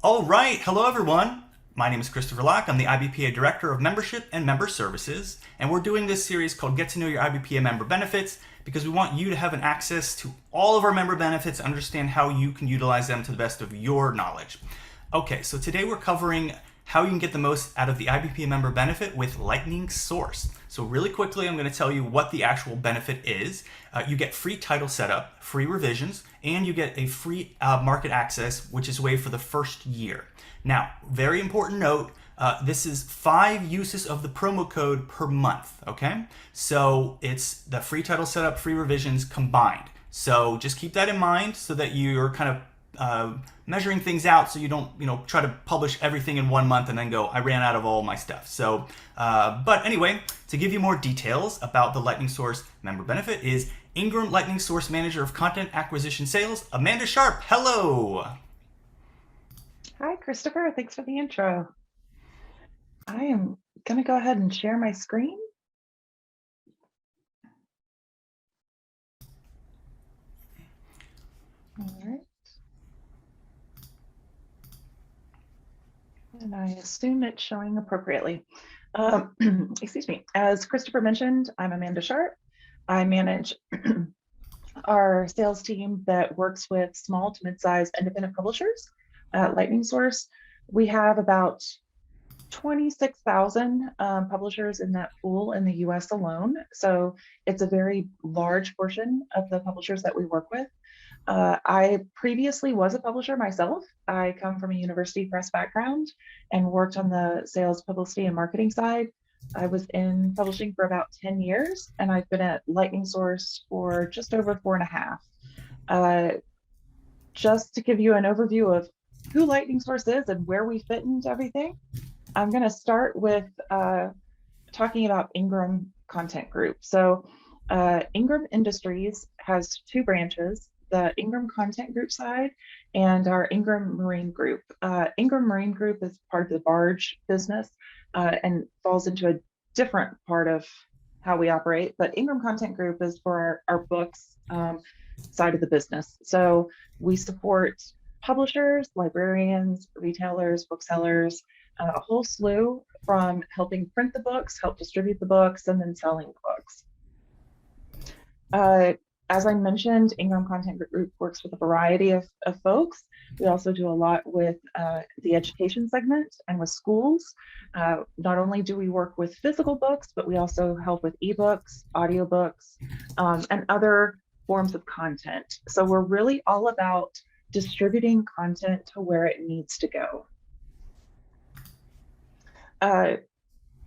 All right, hello everyone. My name is Christopher Locke. I'm the IBPA Director of Membership and Member Services, and we're doing this series called Get to Know Your IBPA Member Benefits because we want you to have an access to all of our member benefits and understand how you can utilize them to the best of your knowledge. Okay, so today we're covering how you can get the most out of the IBPA member benefit with Lightning Source. So really quickly, I'm going to tell you what the actual benefit is. You get free title setup, free revisions, and you get a free market access, which is waived for the first year. Now, very important note, this is 5 uses of the promo code per month, okay? So it's the free title setup, free revisions combined. So just keep that in mind so that you're kind of measuring things out so you don't try to publish everything in 1 month and then go, I ran out of all my stuff. So but anyway, to give you more details about the Lightning Source member benefit is Ingram Lightning Source Manager of Content Acquisition Sales, Amanda Sharp. Hello. Hi, Christopher. Thanks for the intro. I am going to go ahead and share my screen. All right. And I assume it's showing appropriately. Excuse me. As Christopher mentioned, I'm Amanda Sharp. I manage our sales team that works with small to mid-sized independent publishers at Lightning Source. We have about 26,000 publishers in that pool in the US alone. So it's a very large portion of the publishers that we work with. I previously was a publisher myself. I come from a university press background and worked on the sales, publicity, and marketing side. I was in publishing for about 10 years, and I've been at Lightning Source for just over 4.5. Just to give you an overview of who Lightning Source is and where we fit into everything, I'm going to start with talking about Ingram Content Group. So Ingram Industries has 2 branches, the Ingram Content Group side and our Ingram Marine Group. Ingram Marine Group is part of the barge business and falls into a different part of how we operate, but Ingram Content Group is for our books side of the business. So we support publishers, librarians, retailers, booksellers, a whole slew, from helping print the books, help distribute the books, and then selling the books. As I mentioned, Ingram Content Group works with a variety of folks. We also do a lot with the education segment and with schools. Not only do we work with physical books, but we also help with ebooks, audiobooks, and other forms of content. So we're really all about distributing content to where it needs to go.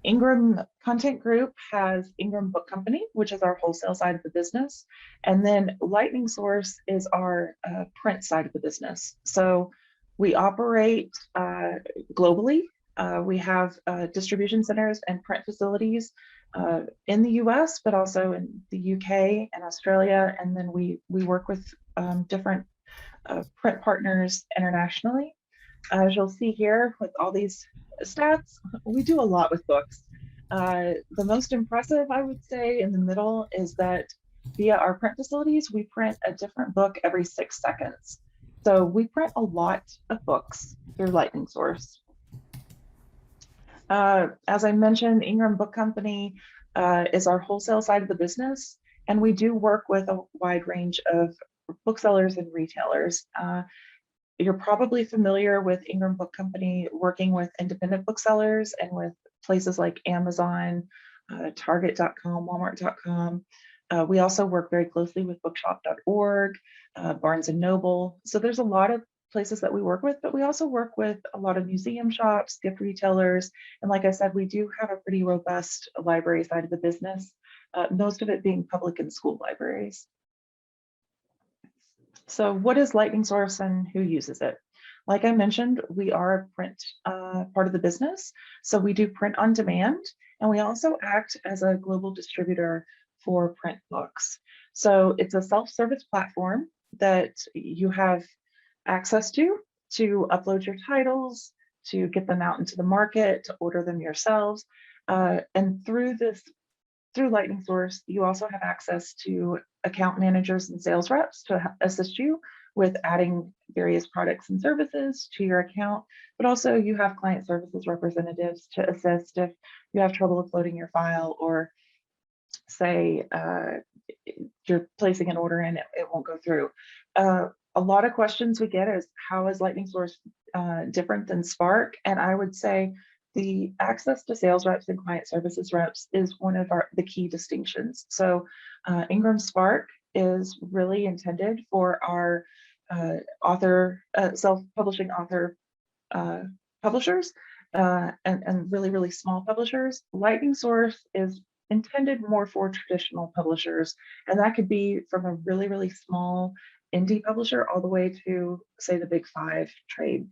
Ingram Content Group has Ingram Book Company, which is our wholesale side of the business. And then Lightning Source is our print side of the business. So we operate globally. We have distribution centers and print facilities in the US, but also in the UK and Australia. And then we work with different print partners internationally. As you'll see here with all these stats, we do a lot with books. The most impressive, I would say, in the middle is that via our print facilities, we print a different book every 6 seconds. So we print a lot of books through Lightning Source. As I mentioned, Ingram Book Company is our wholesale side of the business, and we do work with a wide range of booksellers and retailers. You're probably familiar with Ingram Book Company working with independent booksellers and with places like Amazon, Target.com, Walmart.com. We also work very closely with bookshop.org, Barnes and Noble. So there's a lot of places that we work with, but we also work with a lot of museum shops, gift retailers. And like I said, we do have a pretty robust library side of the business, most of it being public and school libraries. So what is Lightning Source and who uses it? Like I mentioned, we are a print part of the business. So we do print on demand, and we also act as a global distributor for print books. So it's a self-service platform that you have access to upload your titles, to get them out into the market, to order them yourselves. And through Lightning Source, you also have access to account managers and sales reps to assist you with adding various products and services to your account, but also you have client services representatives to assist if you have trouble uploading your file, or say you're placing an order and it won't go through. A lot of questions we get is, how is Lightning Source different than Spark? And I would say the access to sales reps and client services reps is one of the key distinctions. So Ingramspark is really intended for our self-publishing author publishers and really, really small publishers. Lightning Source is intended more for traditional publishers, and that could be from a really, really small indie publisher all the way to, say, the big five trade.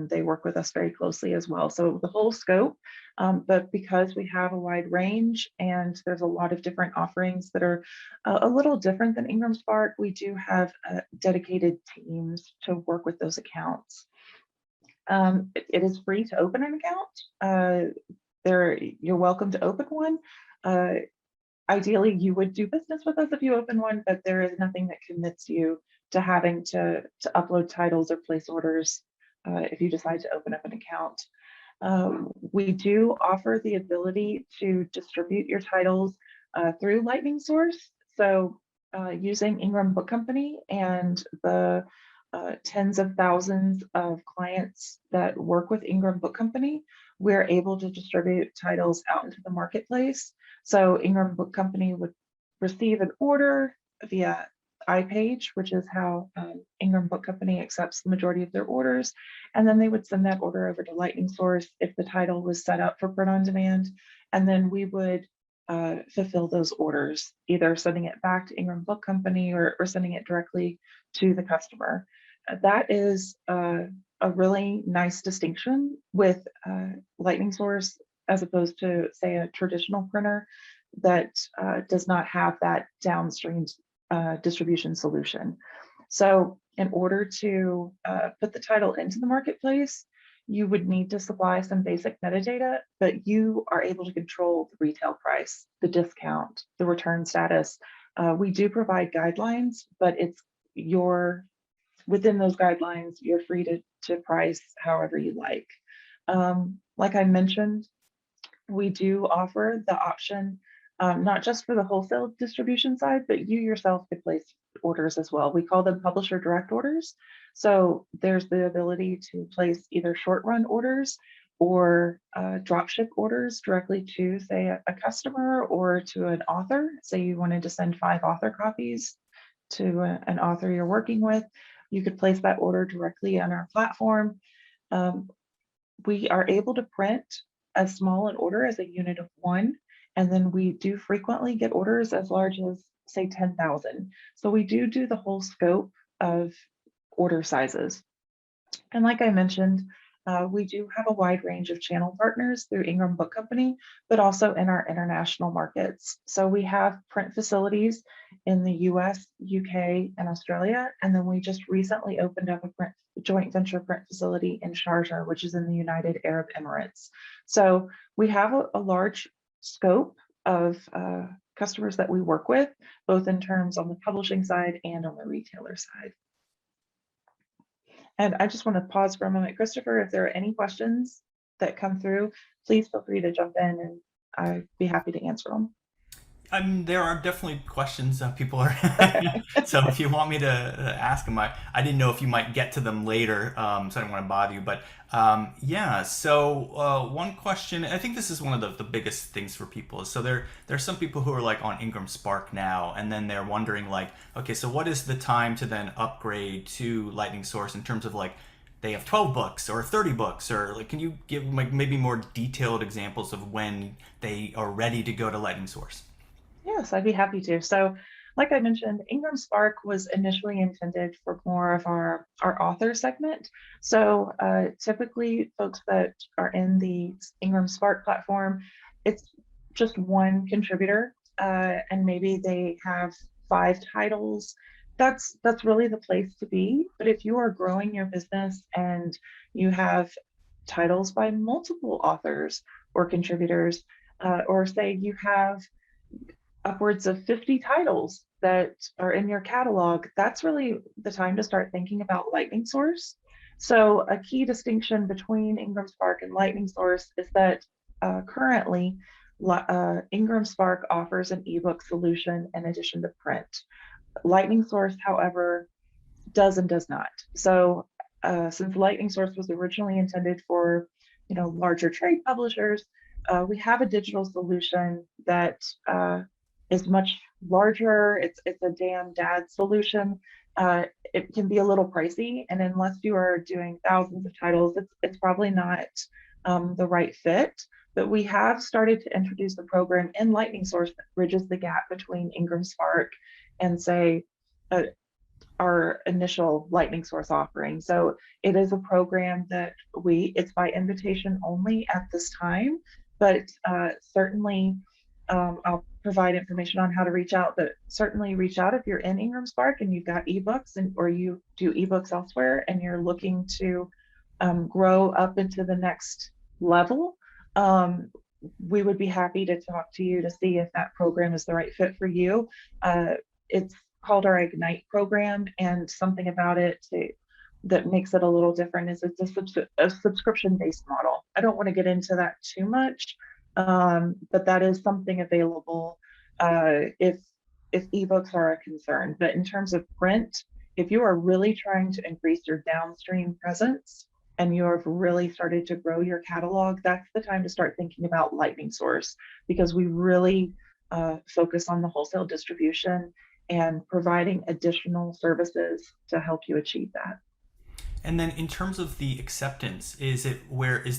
They work with us very closely as well. So the whole scope, but because we have a wide range and there's a lot of different offerings that are a little different than Ingramspark, we do have dedicated teams to work with those accounts. It is free to open an account. You're welcome to open one. Ideally, you would do business with us if you open one, but there is nothing that commits you to having to upload titles or place orders if you decide to open up an account. We do offer the ability to distribute your titles through Lightning Source. So using Ingram Book Company and the tens of thousands of clients that work with Ingram Book Company, we're able to distribute titles out into the marketplace. So Ingram Book Company would receive an order via iPage, which is how Ingram Book Company accepts the majority of their orders. And then they would send that order over to Lightning Source if the title was set up for print on demand. And then we would fulfill those orders, either sending it back to Ingram Book Company or sending it directly to the customer. That is a really nice distinction with Lightning Source as opposed to, say, a traditional printer that does not have that downstream distribution solution. So in order to put the title into the marketplace, you would need to supply some basic metadata, but you are able to control the retail price, the discount, the return status. We do provide guidelines, but it's within those guidelines, you're free to price however you like. Like I mentioned, we do offer the option, not just for the wholesale distribution side, but you yourself could place orders as well. We call them publisher direct orders. So there's the ability to place either short run orders or drop ship orders directly to, say, a customer or to an author. Say you wanted to send 5 author copies to an author you're working with, you could place that order directly on our platform. We are able to print as small an order as a unit of 1, and then we do frequently get orders as large as, say, 10,000. So we do the whole scope of order sizes. And like I mentioned, we do have a wide range of channel partners through Ingram Book Company, but also in our international markets. So we have print facilities in the US, UK, and Australia. And then we just recently opened up a joint venture print facility in Sharjah, which is in the United Arab Emirates. So we have a large scope of customers that we work with, both in terms on the publishing side and on the retailer side. And I just want to pause for a moment. Christopher, if there are any questions that come through, please feel free to jump in and I'd be happy to answer them. There are definitely questions people are. So if you want me to ask them, I didn't know if you might get to them later, so I don't want to bother you. But yeah, so one question, I think this is one of the biggest things for people. Is so there's some people who are like on Ingramspark now, and then they're wondering like, okay, so what is the time to then upgrade to Lightning Source in terms of like, they have 12 books or 30 books, or like, can you give like maybe more detailed examples of when they are ready to go to Lightning Source? Yes, I'd be happy to. So like I mentioned, Ingramspark was initially intended for more of our author segment. So typically folks that are in the Ingramspark platform, it's just one contributor and maybe they have 5 titles. That's really the place to be. But if you are growing your business and you have titles by multiple authors or contributors, or say you have upwards of 50 titles that are in your catalog, that's really the time to start thinking about Lightning Source. So a key distinction between Ingramspark and Lightning Source is that currently Ingramspark offers an ebook solution in addition to print. Lightning Source, however, does and does not. So since Lightning Source was originally intended for, larger trade publishers, we have a digital solution that is much larger. It's a Dan Dad solution. It can be a little pricey, and unless you are doing thousands of titles, it's probably not the right fit. But we have started to introduce a program in Lightning Source that bridges the gap between Ingramspark and, say, our initial Lightning Source offering. So it is a program that it's by invitation only at this time, but certainly I'll provide information on how to reach out, but certainly reach out if you're in Ingramspark and you've got ebooks or you do ebooks elsewhere and you're looking to grow up into the next level. We would be happy to talk to you to see if that program is the right fit for you. It's called our Ignite program, and something about it that makes it a little different is it's a subscription-based model. I don't want to get into that too much, but that is something available if ebooks are a concern. But in terms of print, if you are really trying to increase your downstream presence and you have really started to grow your catalog, that's the time to start thinking about Lightning Source, because we really focus on the wholesale distribution and providing additional services to help you achieve that. And then in terms of the acceptance, is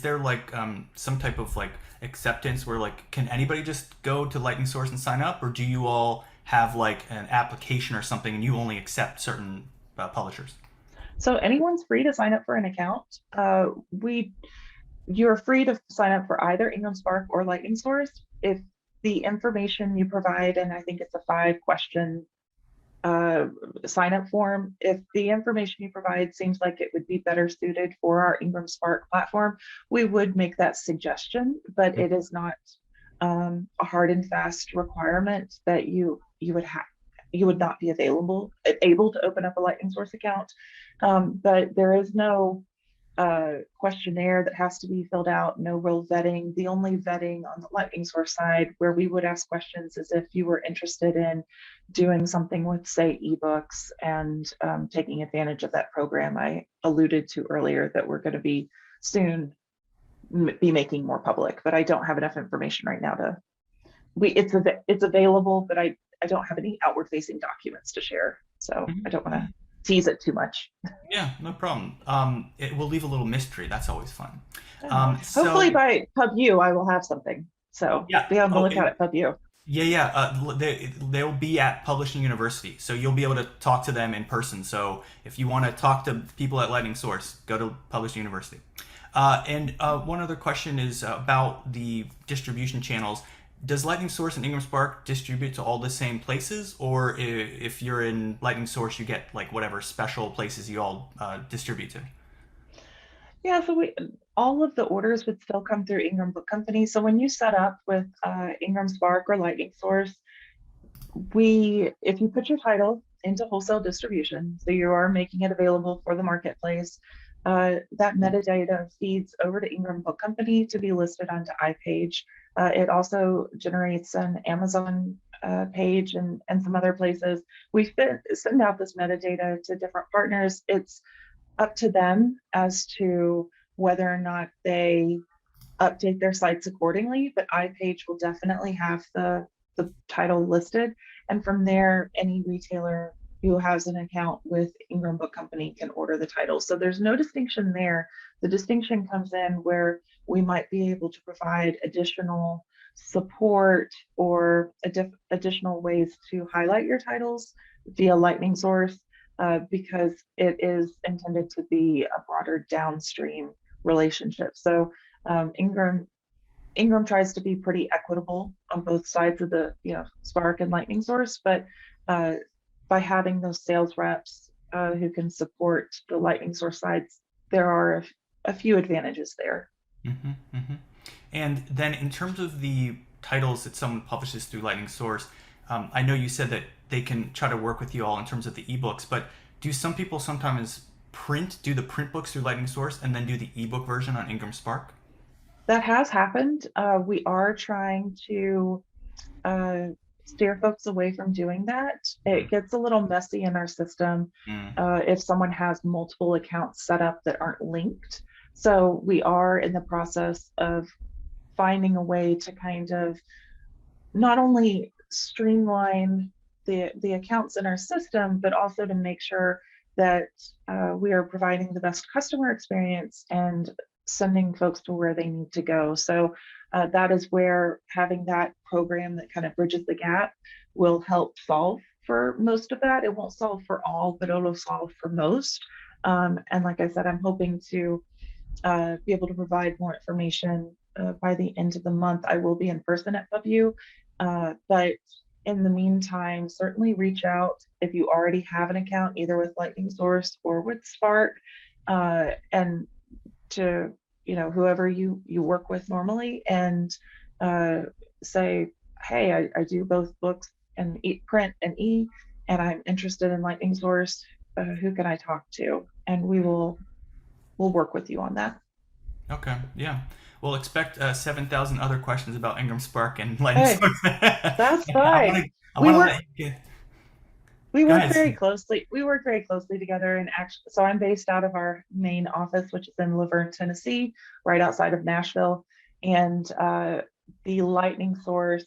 there like some type of like acceptance where like can anybody just go to Lightning Source and sign up, or do you all have like an application or something and you only accept certain publishers? So anyone's free to sign up for an account. You're free to sign up for either Ingramspark or Lightning Source if the information you provide, and I think it's a 5-question sign up form. If the information you provide seems like it would be better suited for our Ingramspark platform, we would make that suggestion, but it is not a hard and fast requirement that you would not be able to open up a Lightning Source account. But there is no questionnaire that has to be filled out, no real vetting. The only vetting on the Lightning Source side where we would ask questions is if you were interested in doing something with, say, ebooks and taking advantage of that program I alluded to earlier that we're going to be soon be making more public, but I don't have enough information right now it's available, but I don't have any outward facing documents to share. So I don't want to tease it too much. Yeah, no problem. It will leave a little mystery. That's always fun. Hopefully by PubU, I will have something. So yeah, be on the lookout at PubU. They'll be at Publishing University, so you'll be able to talk to them in person. So if you want to talk to people at Lightning Source, go to Publishing University. And one other question is about the distribution channels. Does Lightning Source and Ingramspark distribute to all the same places, or if you're in Lightning Source, you get like whatever special places you all distribute to? Yeah, so all of the orders would still come through Ingram Book Company. So when you set up with Ingramspark or Lightning Source, if you put your title into wholesale distribution, so you are making it available for the marketplace, that metadata feeds over to Ingram Book Company to be listed onto iPage. It also generates an Amazon page and some other places. We send out this metadata to different partners. It's up to them as to whether or not they update their sites accordingly, but iPage will definitely have the title listed. And from there, any retailer who has an account with Ingram Book Company can order the title. So there's no distinction there. The distinction comes in where we might be able to provide additional support or additional ways to highlight your titles via Lightning Source, because it is intended to be a broader downstream relationship. So Ingram tries to be pretty equitable on both sides of the Spark and Lightning Source, but by having those sales reps who can support the Lightning Source sides, there are a few advantages there. Mm-hmm, mm-hmm. And then in terms of the titles that someone publishes through Lightning Source, I know you said that they can try to work with you all in terms of the ebooks, but do some people sometimes do the print books through Lightning Source and then do the ebook version on Ingramspark? That has happened. We are trying to uh, steer folks away from doing that. It gets a little messy in our system Mm. if someone has multiple accounts set up that aren't linked. So we are in the process of finding a way to kind of not only streamline the accounts in our system, but also to make sure that we are providing the best customer experience and sending folks to where they need to go. So that is where having that program that kind of bridges the gap will help solve for most of that. It won't solve for all, but it'll solve for most. And like I said, I'm hoping to be able to provide more information by the end of the month. I will be in person at WU, but in the meantime, certainly reach out if you already have an account, either with Lightning Source or with Spark, and to whoever you work with normally, and say, hey, I do both books and print and and I'm interested in Lightning Source. Who can I talk to? And we'll work with you on that. Okay, yeah. Well, expect 7,000 other questions about Ingramspark and Lightning Hey, Source. that's I want fine. to. I We want to work let you get. we Go work ahead. very closely. We work very closely together. And actually, so I'm based out of our main office, which is in Laverne, Tennessee, right outside of Nashville. And the Lightning Source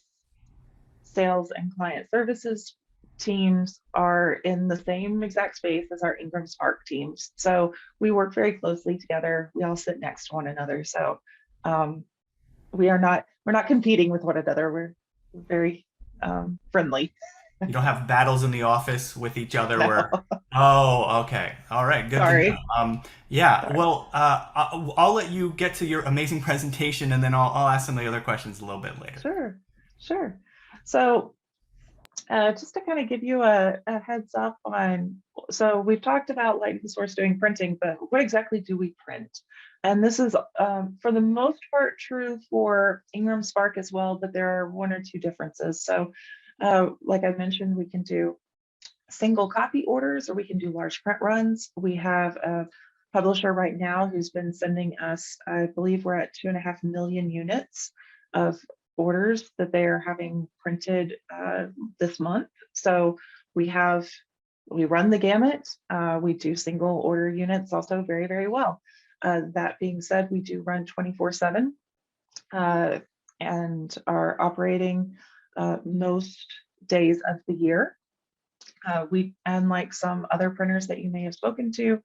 sales and client services teams are in the same exact space as our Ingramspark teams. So we work very closely together. We all sit next to one another. So um, we're not competing with one another. We're very friendly. You don't have battles in the office with each other No, where. Oh, okay. All right. Good to know. sorry. Yeah. Sorry. Well, I'll let you get to your amazing presentation, and then I'll ask some of the other questions a little bit later. Sure, sure. So just to kind of give you a heads up on, so we've talked about Lightning Source doing printing, but what exactly do we print? And this is for the most part true for Ingramspark as well, but there are one or two differences. So like I mentioned, we can do single copy orders or we can do large print runs. We have a publisher right now who's been sending us, I believe we're at 2.5 million units of orders that they are having printed this month. So we run the gamut. We do single order units also very, very well. That being said, we do run 24/7 and are operating most days of the year. We, unlike some other printers that you may have spoken to,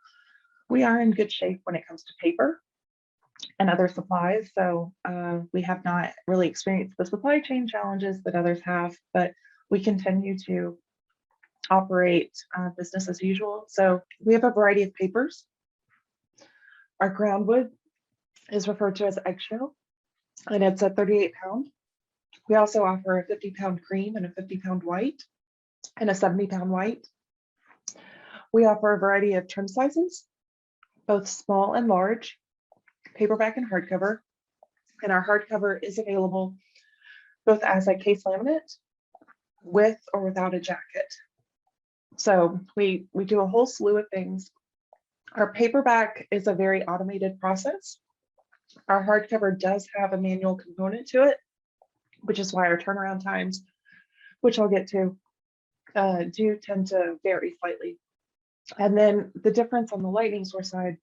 we are in good shape when it comes to paper and other supplies. So we have not really experienced the supply chain challenges that others have, but we continue to operate business as usual. So we have a variety of papers. Our groundwood is referred to as eggshell, and it's a 38-pound. We also offer a 50-pound cream and a 50-pound white and a 70-pound white. We offer a variety of trim sizes, both small and large, paperback and hardcover. And our hardcover is available both as a case laminate with or without a jacket. So we do a whole slew of things. Our paperback is a very automated process. Our hardcover does have a manual component to it, which is why our turnaround times, which I'll get to, do tend to vary slightly. And then the difference on the Lightning Source side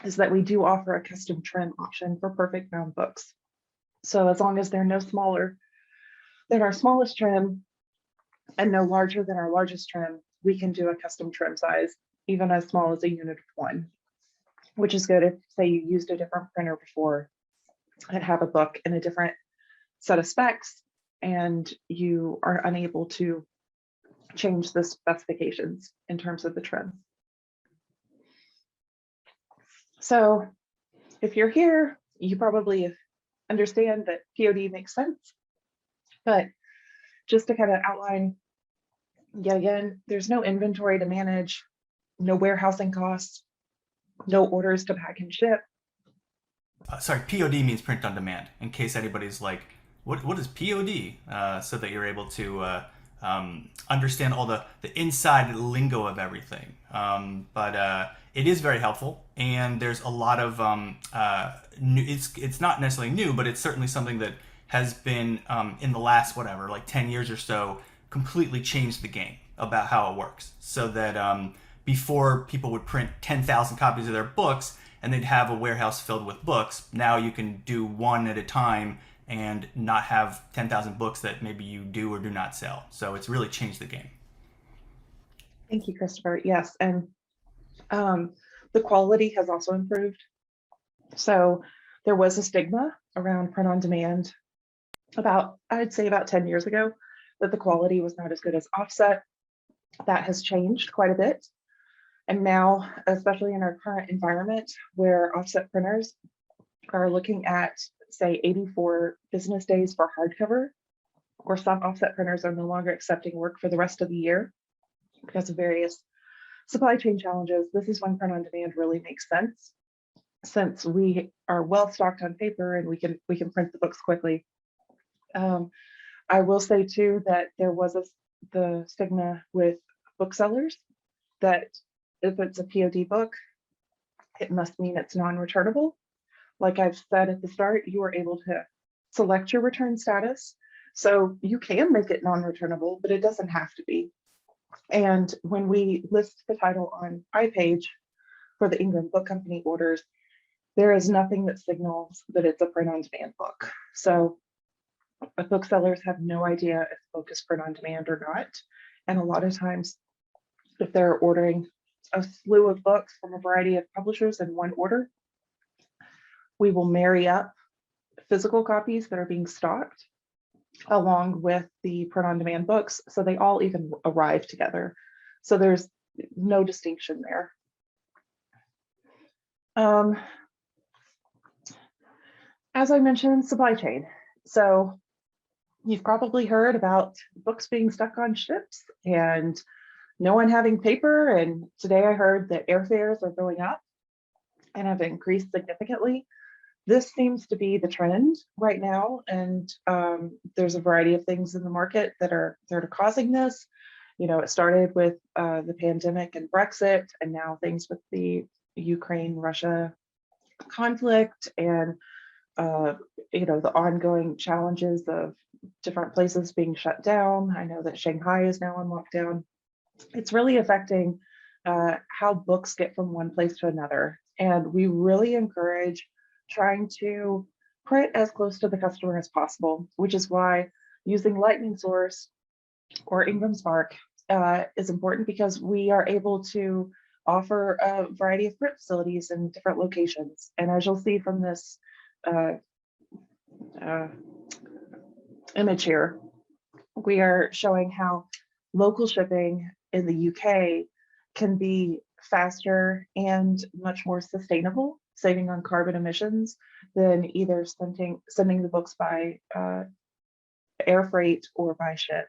is that we do offer a custom trim option for perfect bound books. So as long as they're no smaller than our smallest trim and no larger than our largest trim, we can do a custom trim size, even as small as a unit of one, which is good if, say, you used a different printer before and have a book in a different set of specs and you are unable to change the specifications in terms of the trim. So if you're here, you probably understand that POD makes sense, but just to kind of outline, yeah, again, there's no inventory to manage, no warehousing costs, no orders to pack and ship. Sorry, POD means print on demand. In case anybody's like, what is POD? So that you're able to understand all the inside lingo of everything. But it is very helpful, and there's a lot of new, it's not necessarily new, but it's certainly something that has been in the last whatever like 10 years or so completely changed the game about how it works. So that before people would print 10,000 copies of their books and they'd have a warehouse filled with books. Now you can do one at a time and not have 10,000 books that maybe you do or do not sell. So it's really changed the game. Thank you, Christopher. Yes, and the quality has also improved. So there was a stigma around print on demand I'd say about 10 years ago, that the quality was not as good as offset. That has changed quite a bit. And now, especially in our current environment where offset printers are looking at, say, 84 business days for hardcover, or some offset printers are no longer accepting work for the rest of the year because of various supply chain challenges, this is when print on demand really makes sense, since we are well stocked on paper and we can print the books quickly. I will say too that there was the stigma with booksellers that if it's a POD book, it must mean it's non-returnable. Like I've said at the start, you are able to select your return status. So you can make it non-returnable, but it doesn't have to be. And when we list the title on iPage for the Ingram Book Company orders, there is nothing that signals that it's a print-on-demand book. So booksellers have no idea if the book is print on demand or not. And a lot of times, if they're ordering a slew of books from a variety of publishers in one order, we will marry up physical copies that are being stocked along with the print on demand books, so they all even arrive together. So there's no distinction there. As I mentioned, supply chain. So you've probably heard about books being stuck on ships and no one having paper. And today I heard that airfares are going up and have increased significantly. This seems to be the trend right now. And there's a variety of things in the market that are causing this. You know, it started with the pandemic and Brexit, and now things with the Ukraine-Russia conflict and you know, the ongoing challenges of different places being shut down. I know that Shanghai is now on lockdown. It's really affecting how books get from one place to another. And we really encourage trying to print as close to the customer as possible, which is why using Lightning Source or Ingramspark is important, because we are able to offer a variety of print facilities in different locations. And as you'll see from this image here, we are showing how local shipping in the UK can be faster and much more sustainable, saving on carbon emissions, than either sending the books by air freight or by ship.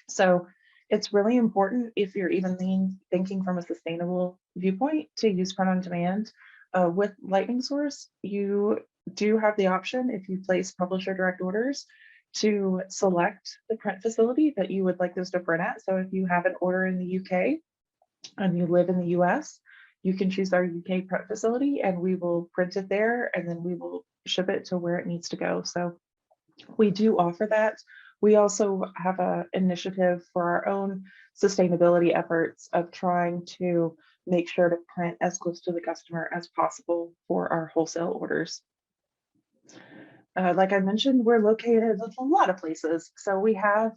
So it's really important, if you're even thinking from a sustainable viewpoint, to use print on demand. With Lightning Source, you do have the option, if you place publisher direct orders, to select the print facility that you would like those to print at. So if you have an order in the UK and you live in the US, you can choose our UK print facility and we will print it there, and then we will ship it to where it needs to go. So we do offer that. We also have an initiative for our own sustainability efforts of trying to make sure to print as close to the customer as possible for our wholesale orders. Like I mentioned, we're located in a lot of places. So we have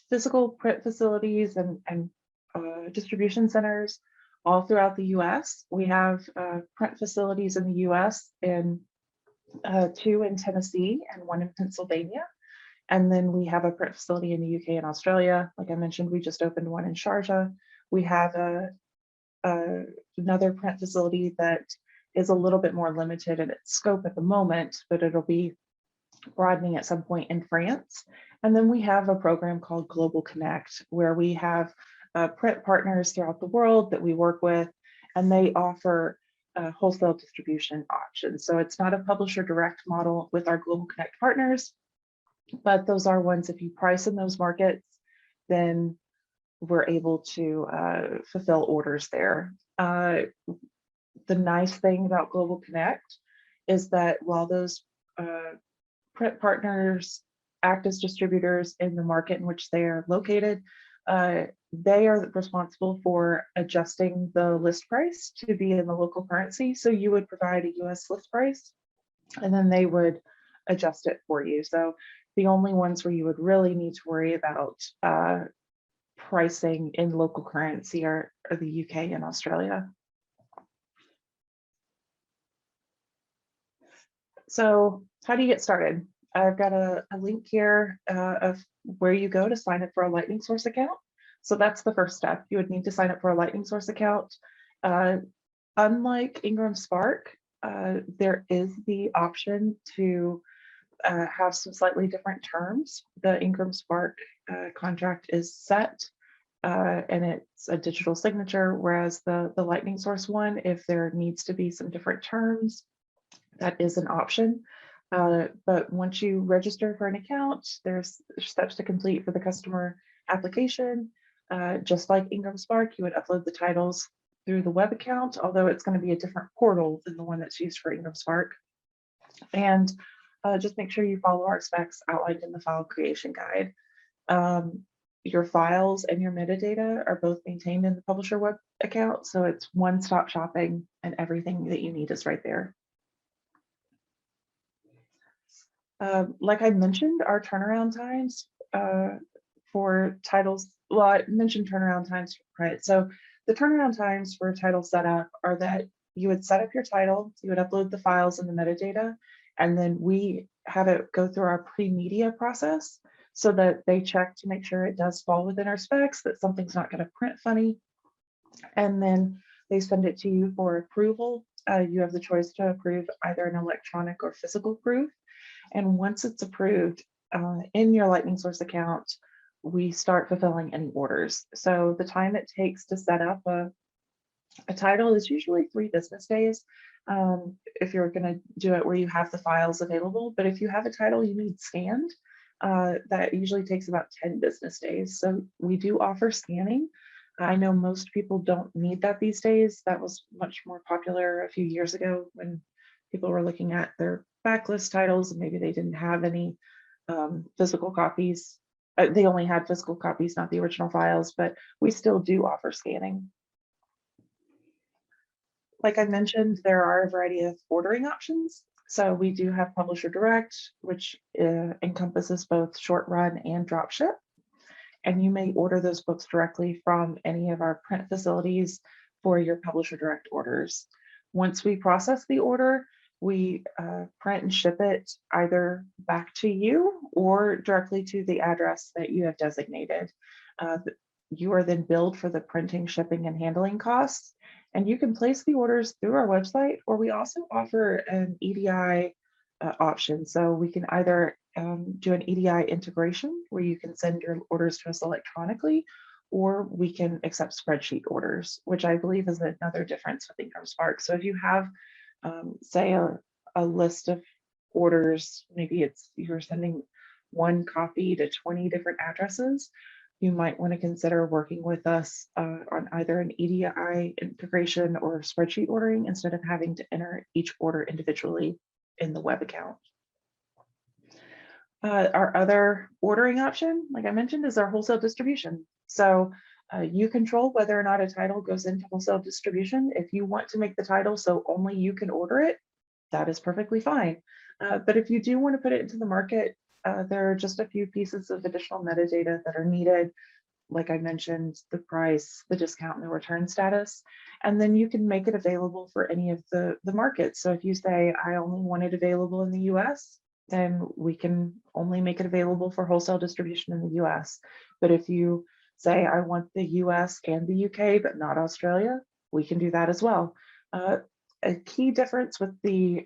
physical print facilities and distribution centers all throughout the US. We have print facilities in the US in 2 in Tennessee and 1 in Pennsylvania. And then we have a print facility in the UK and Australia. Like I mentioned, we just opened one in Sharjah. We have another print facility that is a little bit more limited in its scope at the moment, but it'll be broadening at some point in France. And then we have a program called Global Connect, where we have print partners throughout the world that we work with, and they offer wholesale distribution options. So it's not a publisher direct model with our Global Connect partners, but those are ones, if you price in those markets then we're able to fulfill orders there. The nice thing about Global Connect is that while those print partners act as distributors in the market in which they are located, they are responsible for adjusting the list price to be in the local currency. So you would provide a US list price, and then they would adjust it for you. So the only ones where you would really need to worry about pricing in local currency are the UK and Australia. So how do you get started? I've got a link here of where you go to sign up for a Lightning Source account. So that's the first step. You would need to sign up for a Lightning Source account. Unlike Ingramspark, there is the option to have some slightly different terms. The Ingramspark contract is set and it's a digital signature, whereas the Lightning Source one, if there needs to be some different terms, that is an option. But once you register for an account, there's steps to complete for the customer application. Just like Ingramspark, you would upload the titles through the web account, although it's going to be a different portal than the one that's used for Ingramspark. And just make sure you follow our specs outlined in the file creation guide. Your files and your metadata are both maintained in the publisher web account, so it's one-stop shopping and everything that you need is right there. Like I mentioned, our turnaround times for titles, well, I mentioned turnaround times, right? So the turnaround times for title setup are that you would set up your title, you would upload the files and the metadata, and then we have it go through our pre-media process so that they check to make sure it does fall within our specs, that something's not going to print funny. And then they send it to you for approval. You have the choice to approve either an electronic or physical proof. And once it's approved in your Lightning Source account, we start fulfilling any orders. So the time it takes to set up a title is usually 3 business days. If you're going to do it where you have the files available, but if you have a title you need scanned, that usually takes about 10 business days. So we do offer scanning. I know most people don't need that these days. That was much more popular a few years ago when people were looking at their backlist titles and maybe they didn't have any physical copies. They only had physical copies, not the original files, but we still do offer scanning. Like I mentioned, there are a variety of ordering options. So we do have Publisher Direct, which encompasses both short run and drop ship. And you may order those books directly from any of our print facilities for your Publisher Direct orders. Once we process the order, we print and ship it either back to you or directly to the address that you have designated. You are then billed for the printing, shipping, and handling costs. And you can place the orders through our website, or we also offer an EDI option. So we can either do an EDI integration where you can send your orders to us electronically, or we can accept spreadsheet orders, which I believe is another difference with Ingramspark. So if you have, say, a list of orders, maybe you're sending one copy to 20 different addresses, you might want to consider working with us on either an EDI integration or spreadsheet ordering instead of having to enter each order individually in the web account. Our other ordering option, like I mentioned, is our wholesale distribution. So you control whether or not a title goes into wholesale distribution. If you want to make the title so only you can order it, that is perfectly fine. But if you do want to put it into the market, there are just a few pieces of additional metadata that are needed. Like I mentioned, the price, the discount, and the return status. And then you can make it available for any of the markets. So if you say, I only want it available in the US, then we can only make it available for wholesale distribution in the US. But if you say, I want the US and the UK, but not Australia, we can do that as well. A key difference with the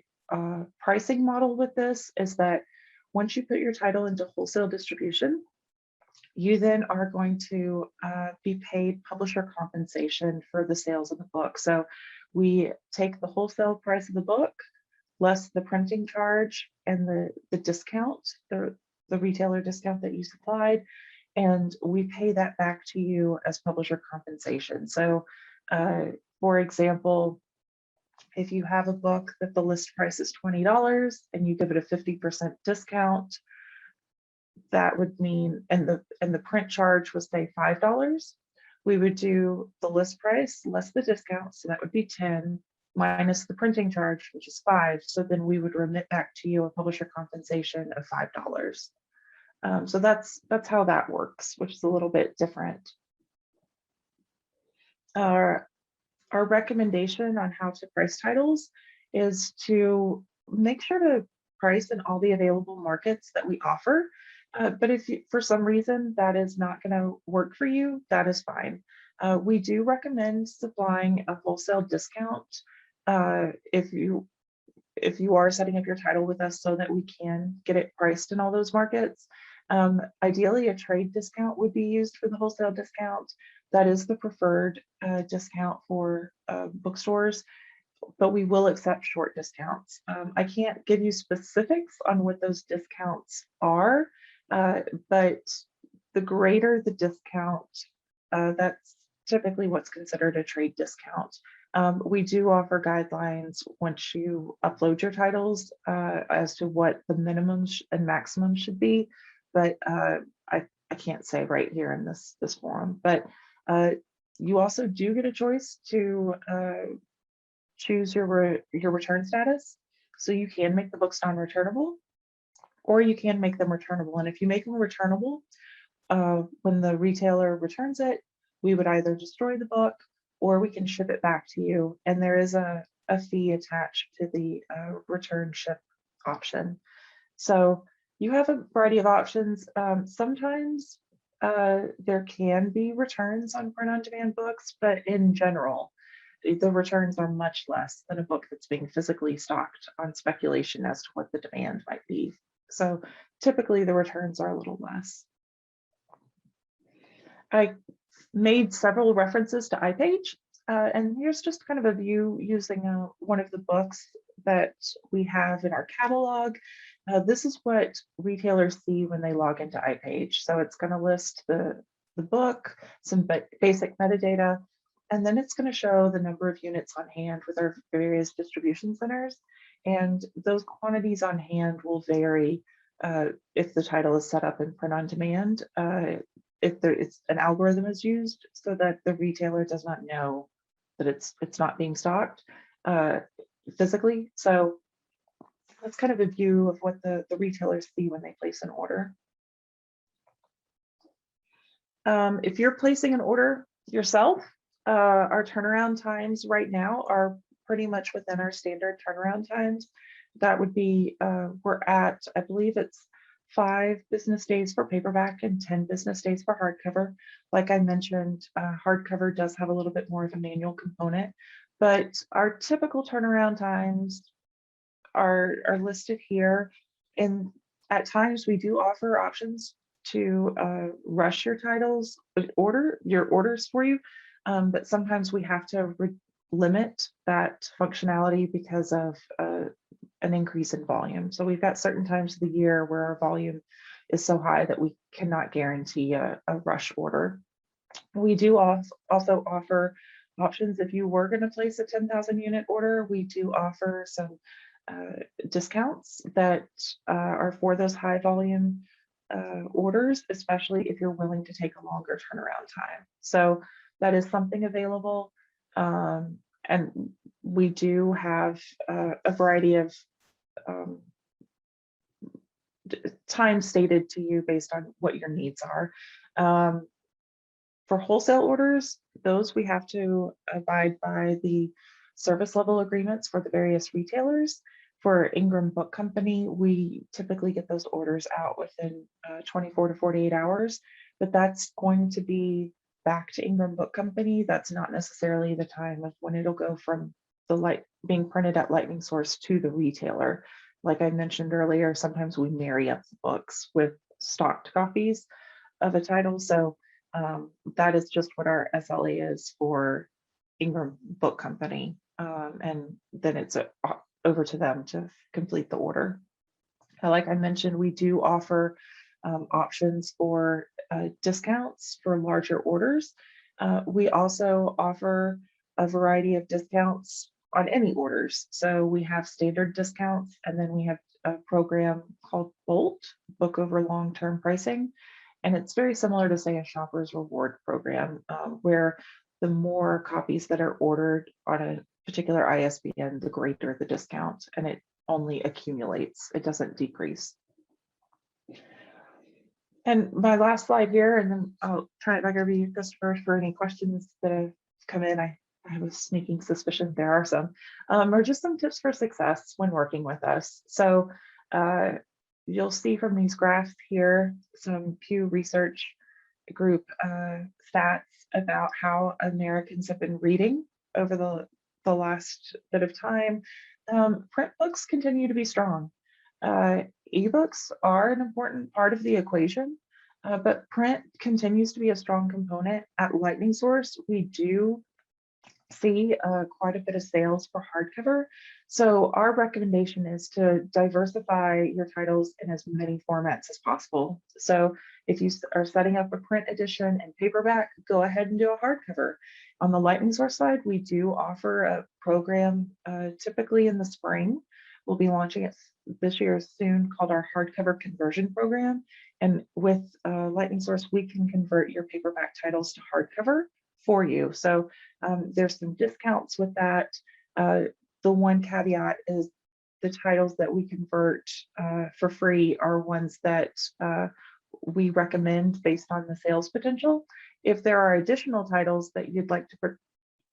pricing model with this is that once you put your title into wholesale distribution, you then are going to be paid publisher compensation for the sales of the book. So we take the wholesale price of the book, less the printing charge and the discount, the retailer discount that you supplied, and we pay that back to you as publisher compensation. So, for example, if you have a book that the list price is $20 and you give it a 50% discount, that would mean, and the print charge was say $5, we would do the list price less the discount, so that would be 10 minus the printing charge, which is 5. So then we would remit back to you a publisher compensation of $5. So that's how that works, which is a little bit different. Our recommendation on how to price titles is to make sure to price in all the available markets that we offer. But if you, for some reason that is not going to work for you, that is fine. We do recommend supplying a wholesale discount if you are setting up your title with us so that we can get it priced in all those markets. Ideally, a trade discount would be used for the wholesale discount. That is the preferred discount for bookstores, but we will accept short discounts. I can't give you specifics on what those discounts are, but the greater the discount, that's typically what's considered a trade discount. We do offer guidelines once you upload your titles as to what the minimums and maximums should be, but I can't say right here in this forum. But you also do get a choice to choose your return status. So you can make the books non-returnable, or you can make them returnable. And if you make them returnable, when the retailer returns it, we would either destroy the book or we can ship it back to you. And there is a fee attached to the return ship option. So you have a variety of options. Sometimes there can be returns on print-on-demand books, but in general, the returns are much less than a book that's being physically stocked on speculation as to what the demand might be. So typically the returns are a little less. I made several references to iPage, and here's just kind of a view using one of the books that we have in our catalog. This is what retailers see when they log into iPage. So it's going to list the book, some basic metadata, and then it's going to show the number of units on hand with our various distribution centers. And those quantities on hand will vary if the title is set up in print on demand. If it's an algorithm is used so that the retailer does not know that it's not being stocked physically. So that's kind of a view of what the retailers see when they place an order. If you're placing an order yourself, our turnaround times right now are pretty much within our standard turnaround times. That would be, we're at, I believe it's 5 business days for paperback and 10 business days for hardcover. Like I mentioned, hardcover does have a little bit more of a manual component, but our typical turnaround times are listed here. And at times we do offer options to rush your titles, your orders for you, but sometimes we have to limit that functionality because of an increase in volume. So we've got certain times of the year where our volume is so high that we cannot guarantee a rush order. We do also offer options. If you were going to place a 10,000 unit order, we do offer some discounts that are for those high volume orders, especially if you're willing to take a longer turnaround time. So that is something available. And we do have a variety of time stated to you based on what your needs are. For wholesale orders, those we have to abide by the service level agreements for the various retailers. For Ingram Book Company, we typically get those orders out within 24 to 48 hours, but that's going to be back to Ingram Book Company. That's not necessarily the time of when it'll go from the being printed at Lightning Source to the retailer. Like I mentioned earlier, sometimes we marry up the books with stocked copies of a title. So that is just what our SLA is for Ingram Book Company. And then it's over to them to complete the order. Like I mentioned, we do offer options for discounts for larger orders. We also offer a variety of discounts on any orders. So we have standard discounts, and then we have a program called Bolt, Book Over Long-Term Pricing. And it's very similar to, say, a Shopper's Reward program, where the more copies that are ordered on a particular ISBN, the greater the discount, and it only accumulates, it doesn't decrease. And my last slide here, and then I'll turn it back over to you, Christopher, for any questions that have come in. I have a sneaking suspicion there are some, or just some tips for success when working with us. So you'll see from these graphs here some Pew Research Group stats about how Americans have been reading over the last bit of time. Print books continue to be strong. Ebooks are an important part of the equation, but print continues to be a strong component. At Lightning Source, we do see quite a bit of sales for hardcover. So our recommendation is to diversify your titles in as many formats as possible. So if you are setting up a print edition and paperback, go ahead and do a hardcover. On the Lightning Source side, we do offer a program typically in the spring. We'll be launching it this year soon, called our hardcover conversion program. And with Lightning Source, we can convert your paperback titles to hardcover for you. So there's some discounts with that. The one caveat is the titles that we convert for free are ones that we recommend based on the sales potential. If there are additional titles that you'd like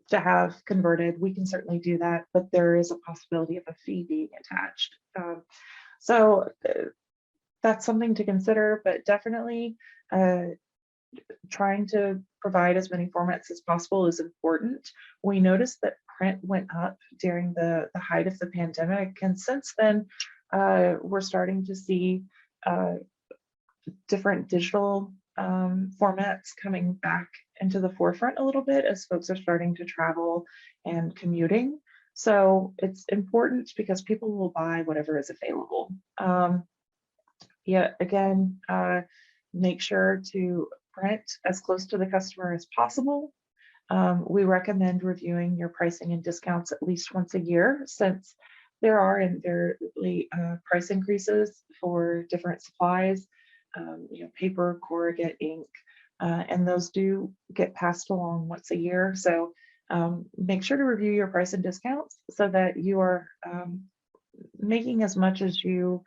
to have converted, we can certainly do that, but there is a possibility of a fee being attached. So that's something to consider, but definitely trying to provide as many formats as possible is important. We noticed that print went up during the height of the pandemic, and since then we're starting to see different digital formats coming back into the forefront a little bit as folks are starting to travel and commuting. So it's important because people will buy whatever is available. Again, make sure to print as close to the customer as possible. We recommend reviewing your pricing and discounts at least once a year, since there are invariably price increases for different supplies, paper, corrugate, ink, and those do get passed along once a year. So make sure to review your price and discounts so that you are making as much as you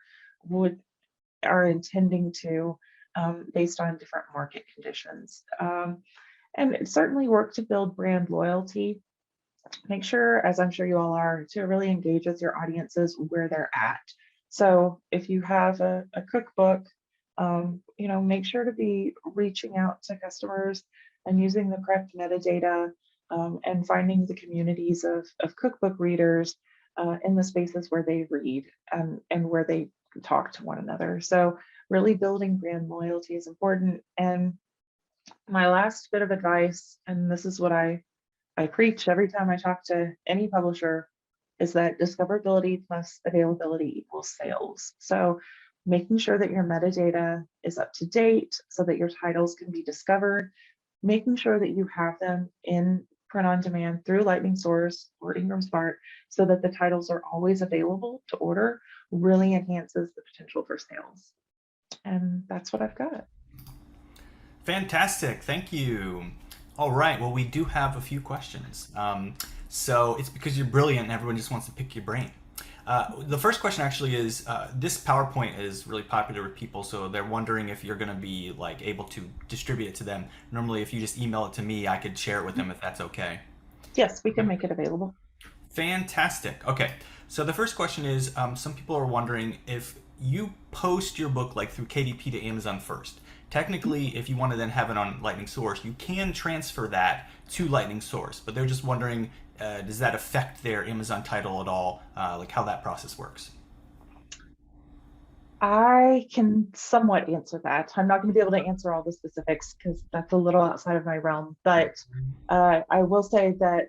are intending to based on different market conditions. And certainly work to build brand loyalty. Make sure, as I'm sure you all are, to really engage with your audiences where they're at. So if you have a cookbook, make sure to be reaching out to customers and using the correct metadata and finding the communities of cookbook readers in the spaces where they read and where they talk to one another. So really building brand loyalty is important. And my last bit of advice, and this is what I preach every time I talk to any publisher, is that discoverability plus availability equals sales. So making sure that your metadata is up to date so that your titles can be discovered, making sure that you have them in print on demand through Lightning Source or Ingramspark so that the titles are always available to order really enhances the potential for sales. And that's what I've got. Fantastic. Thank you. All right. Well, we do have a few questions. So it's because you're brilliant and everyone just wants to pick your brain. The first question actually is, this PowerPoint is really popular with people, so they're wondering if you're going to be able to distribute it to them. Normally, if you just email it to me, I could share it with them if that's okay. Yes, we can make it available. Fantastic. Okay. So the first question is, some people are wondering if you post your book through KDP to Amazon first. Technically, if you want to then have it on Lightning Source, you can transfer that to Lightning Source, but they're just wondering, does that affect their Amazon title at all? How that process works? I can somewhat answer that. I'm not going to be able to answer all the specifics because that's a little outside of my realm, but I will say that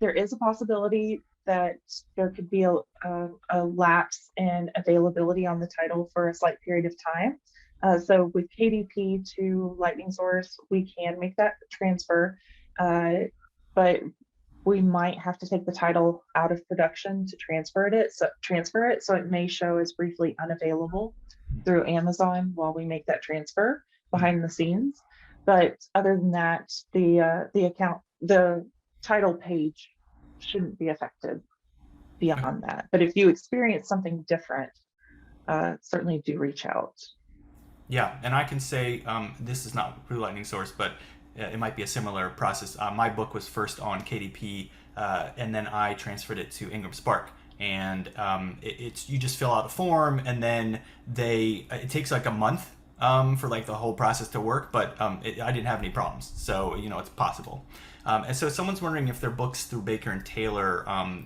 there is a possibility that there could be a lapse in availability on the title for a slight period of time. So with KDP to Lightning Source, we can make that transfer, but we might have to take the title out of production to transfer it. So it may show as briefly unavailable through Amazon while we make that transfer behind the scenes. But other than that, the title page shouldn't be affected beyond that. But if you experience something different, certainly do reach out. Yeah, and I can say this is not through Lightning Source, but it might be a similar process. My book was first on KDP, and then I transferred it to Ingramspark. And it's you just fill out a form, and then it takes like a month for like the whole process to work. But I didn't have any problems, so it's possible. And so someone's wondering if their book's through Baker and Taylor,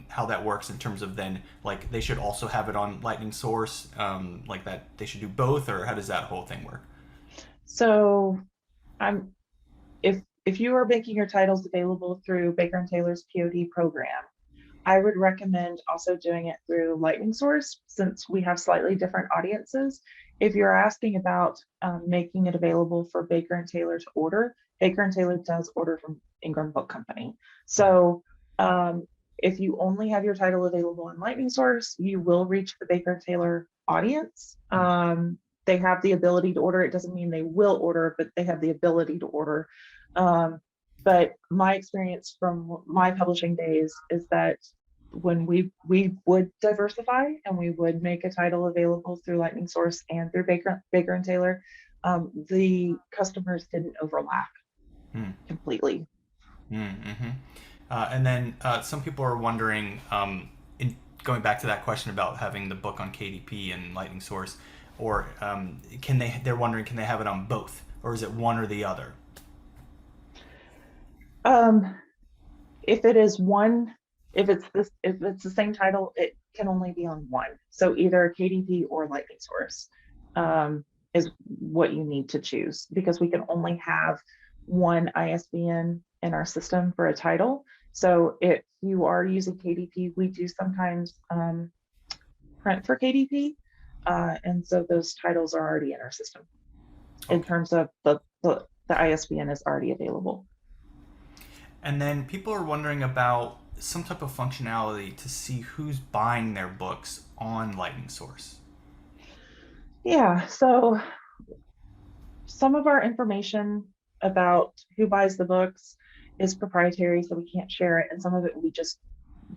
how that works in terms of then like they should also have it on Lightning Source, like that they should do both, or how does that whole thing work? So I'm if you are making your titles available through Baker and Taylor's POD program, I would recommend also doing it through Lightning Source since we have slightly different audiences. If you're asking about making it available for Baker and Taylor to order, Baker and Taylor does order from Ingram Book Company. So if you only have your title available on Lightning Source, you will reach the Baker and Taylor audience. They have the ability to order. It doesn't mean they will order, but they have the ability to order. But my experience from my publishing days is that when we would diversify and we would make a title available through Lightning Source and through Baker and Taylor, the customers didn't overlap completely. Mm-hmm. And then some people are wondering, in going back to that question about having the book on KDP and Lightning Source, or they're wondering, can they have it on both, or is it one or the other? If it is one, if it's the same title, it can only be on one. So either KDP or Lightning Source is what you need to choose because we can only have one ISBN in our system for a title. So if you are using KDP, we do sometimes print for KDP. And so those titles are already in our system in terms of the ISBN is already available. And then people are wondering about some type of functionality to see who's buying their books on Lightning Source. Yeah, so some of our information about who buys the books is proprietary, so we can't share it, and some of it we just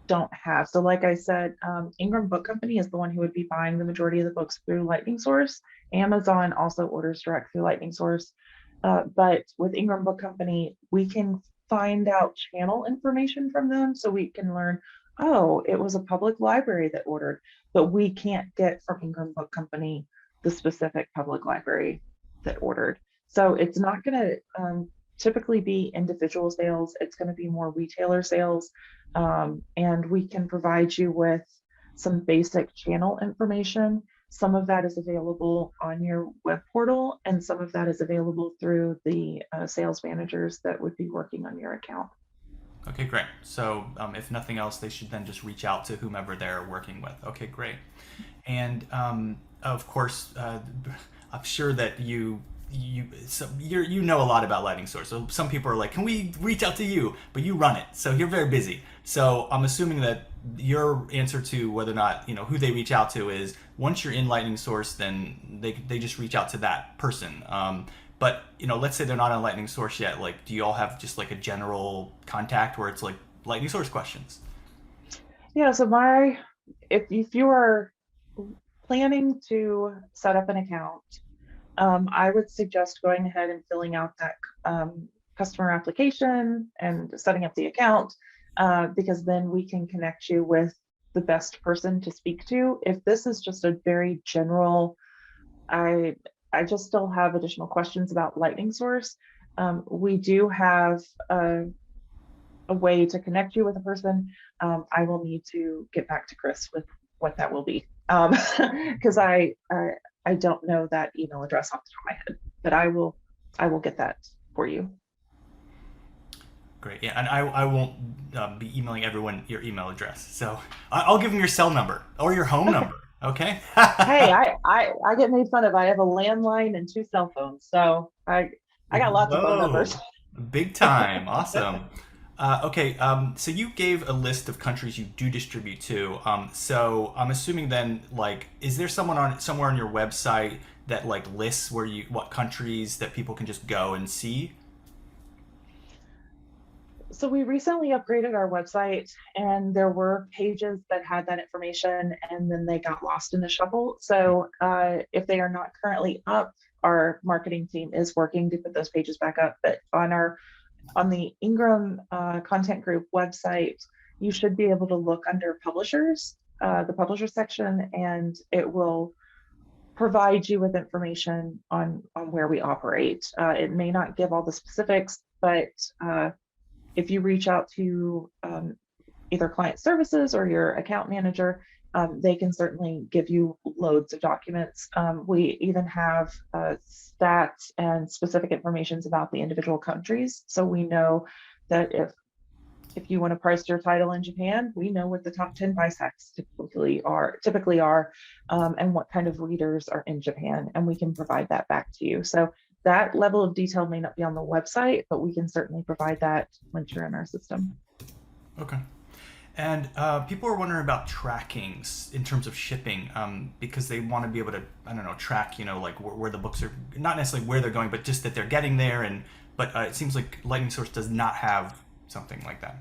don't have. So like I said, Ingram Book Company is the one who would be buying the majority of the books through Lightning Source. Amazon also orders direct through Lightning Source. But with Ingram Book Company, we can find out channel information from them so we can learn, oh, it was a public library that ordered, but we can't get from Ingram Book Company the specific public library that ordered. So it's not going to typically be individual sales. It's going to be more retailer sales. And we can provide you with some basic channel information. Some of that is available on your web portal, and some of that is available through the sales managers that would be working on your account. Okay, great. So if nothing else, they should then just reach out to whomever they're working with. Okay, great. And of course, I'm sure that you know a lot about Lightning Source. So some people are like, "Can we reach out to you?" But you run it, so you're very busy. So I'm assuming that your answer to whether or not who they reach out to is once you're in Lightning Source, then they just reach out to that person. But let's say they're not on Lightning Source yet. Like, do you all have just like a general contact where it's like Lightning Source questions? Yeah. So if you are planning to set up an account, I would suggest going ahead and filling out that customer application and setting up the account because then we can connect you with the best person to speak to. If this is just a very general, I just still have additional questions about Lightning Source. We do have a way to connect you with a person. I will need to get back to Chris with what that will be because I don't know that email address off the top of my head, but I will get that for you. Great. Yeah, and I won't be emailing everyone your email address. So I'll give them your cell number or your home Okay. number. Okay. Hey, I get made fun of. I have a landline and two cell phones, so I got lots of phone numbers. Whoa, big time. Awesome. Okay, so you gave a list of countries you do distribute to. So I'm assuming then, like, is there someone on somewhere on your website that like lists where you what countries that people can just go and see? So we recently upgraded our website, and there were pages that had that information, and then they got lost in the shuffle. So if they are not currently up, our marketing team is working to put those pages back up. But on the Ingram content group website, you should be able to look under publishers, the publisher section, and it will provide you with information on where we operate. It may not give all the specifics, but if you reach out to either client services or your account manager, they can certainly give you loads of documents. We even have stats and specific informations about the individual countries. So we know that if you want to price your title in Japan, we know what the top 10 price hacks typically are, and what kind of readers are in Japan, and we can provide that back to you. So that level of detail may not be on the website, but we can certainly provide that once you're in our system. Okay. And people are wondering about trackings in terms of shipping, because they want to be able to, I don't know, track, like where the books are, not necessarily where they're going, but just that they're getting there. And but it seems like Lightning Source does not have something like that.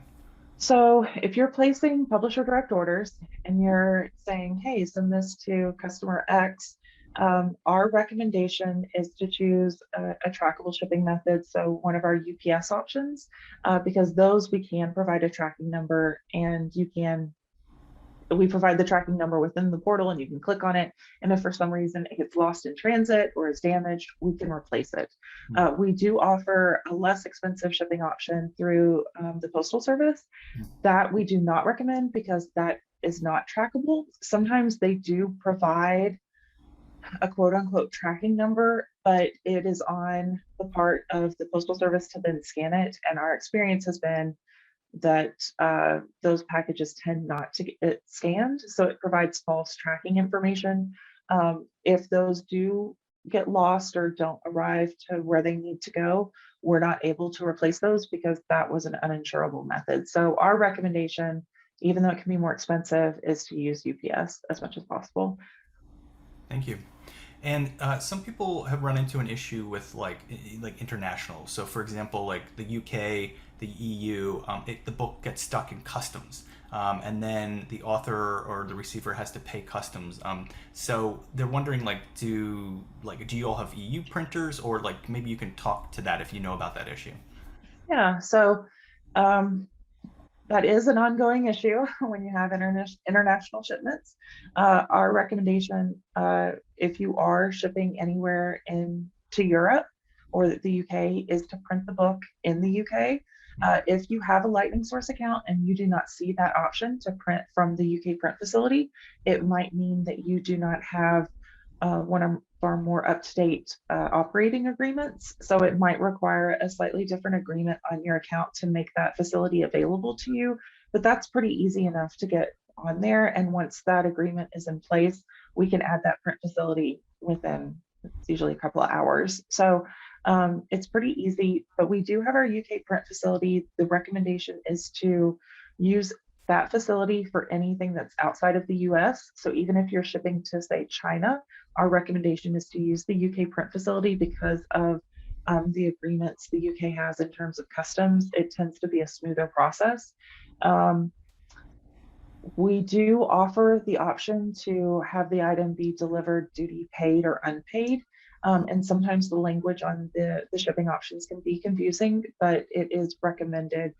So if you're placing publisher direct orders and you're saying, hey, send this to customer X, our recommendation is to choose a trackable shipping method. So one of our UPS options, because those we can provide a tracking number, and we provide the tracking number within the portal, and you can click on it. And if for some reason it gets lost in transit or is damaged, we can replace it. We do offer a less expensive shipping option through the Postal Service that we do not recommend because that is not trackable. Sometimes they do provide a quote unquote tracking number, but it is on the part of the Postal Service to then scan it. And our experience has been that those packages tend not to get scanned. So it provides false tracking information. If those do get lost or don't arrive to where they need to go, we're not able to replace those because that was an uninsurable method. So our recommendation, even though it can be more expensive, is to use UPS as much as possible. Thank you. And some people have run into an issue with like international. So, for example, like the UK, the EU, the book gets stuck in customs, and then the author or the receiver has to pay customs. So they're wondering, do you all have EU printers, or like maybe you can talk to that if you know about that issue. Yeah, so um, that is an ongoing issue when you have international shipments. Our recommendation, if you are shipping anywhere into Europe or the UK, is to print the book in the UK. If you have a Lightning Source account and you do not see that option to print from the UK print facility, it might mean that you do not have one of our more up-to-date operating agreements. So it might require a slightly different agreement on your account to make that facility available to you. But that's pretty easy enough to get on there. And once that agreement is in place, we can add that print facility within, it's usually a couple of hours. So it's pretty easy, but we do have our UK print facility. The recommendation is to use that facility for anything that's outside of the US. So even if you're shipping to, say, China, our recommendation is to use the UK print facility because of the agreements the UK has in terms of customs. It tends to be a smoother process. Um, we do offer the option to have the item be delivered duty paid or unpaid. And sometimes the language on the shipping options can be confusing, but it is recommended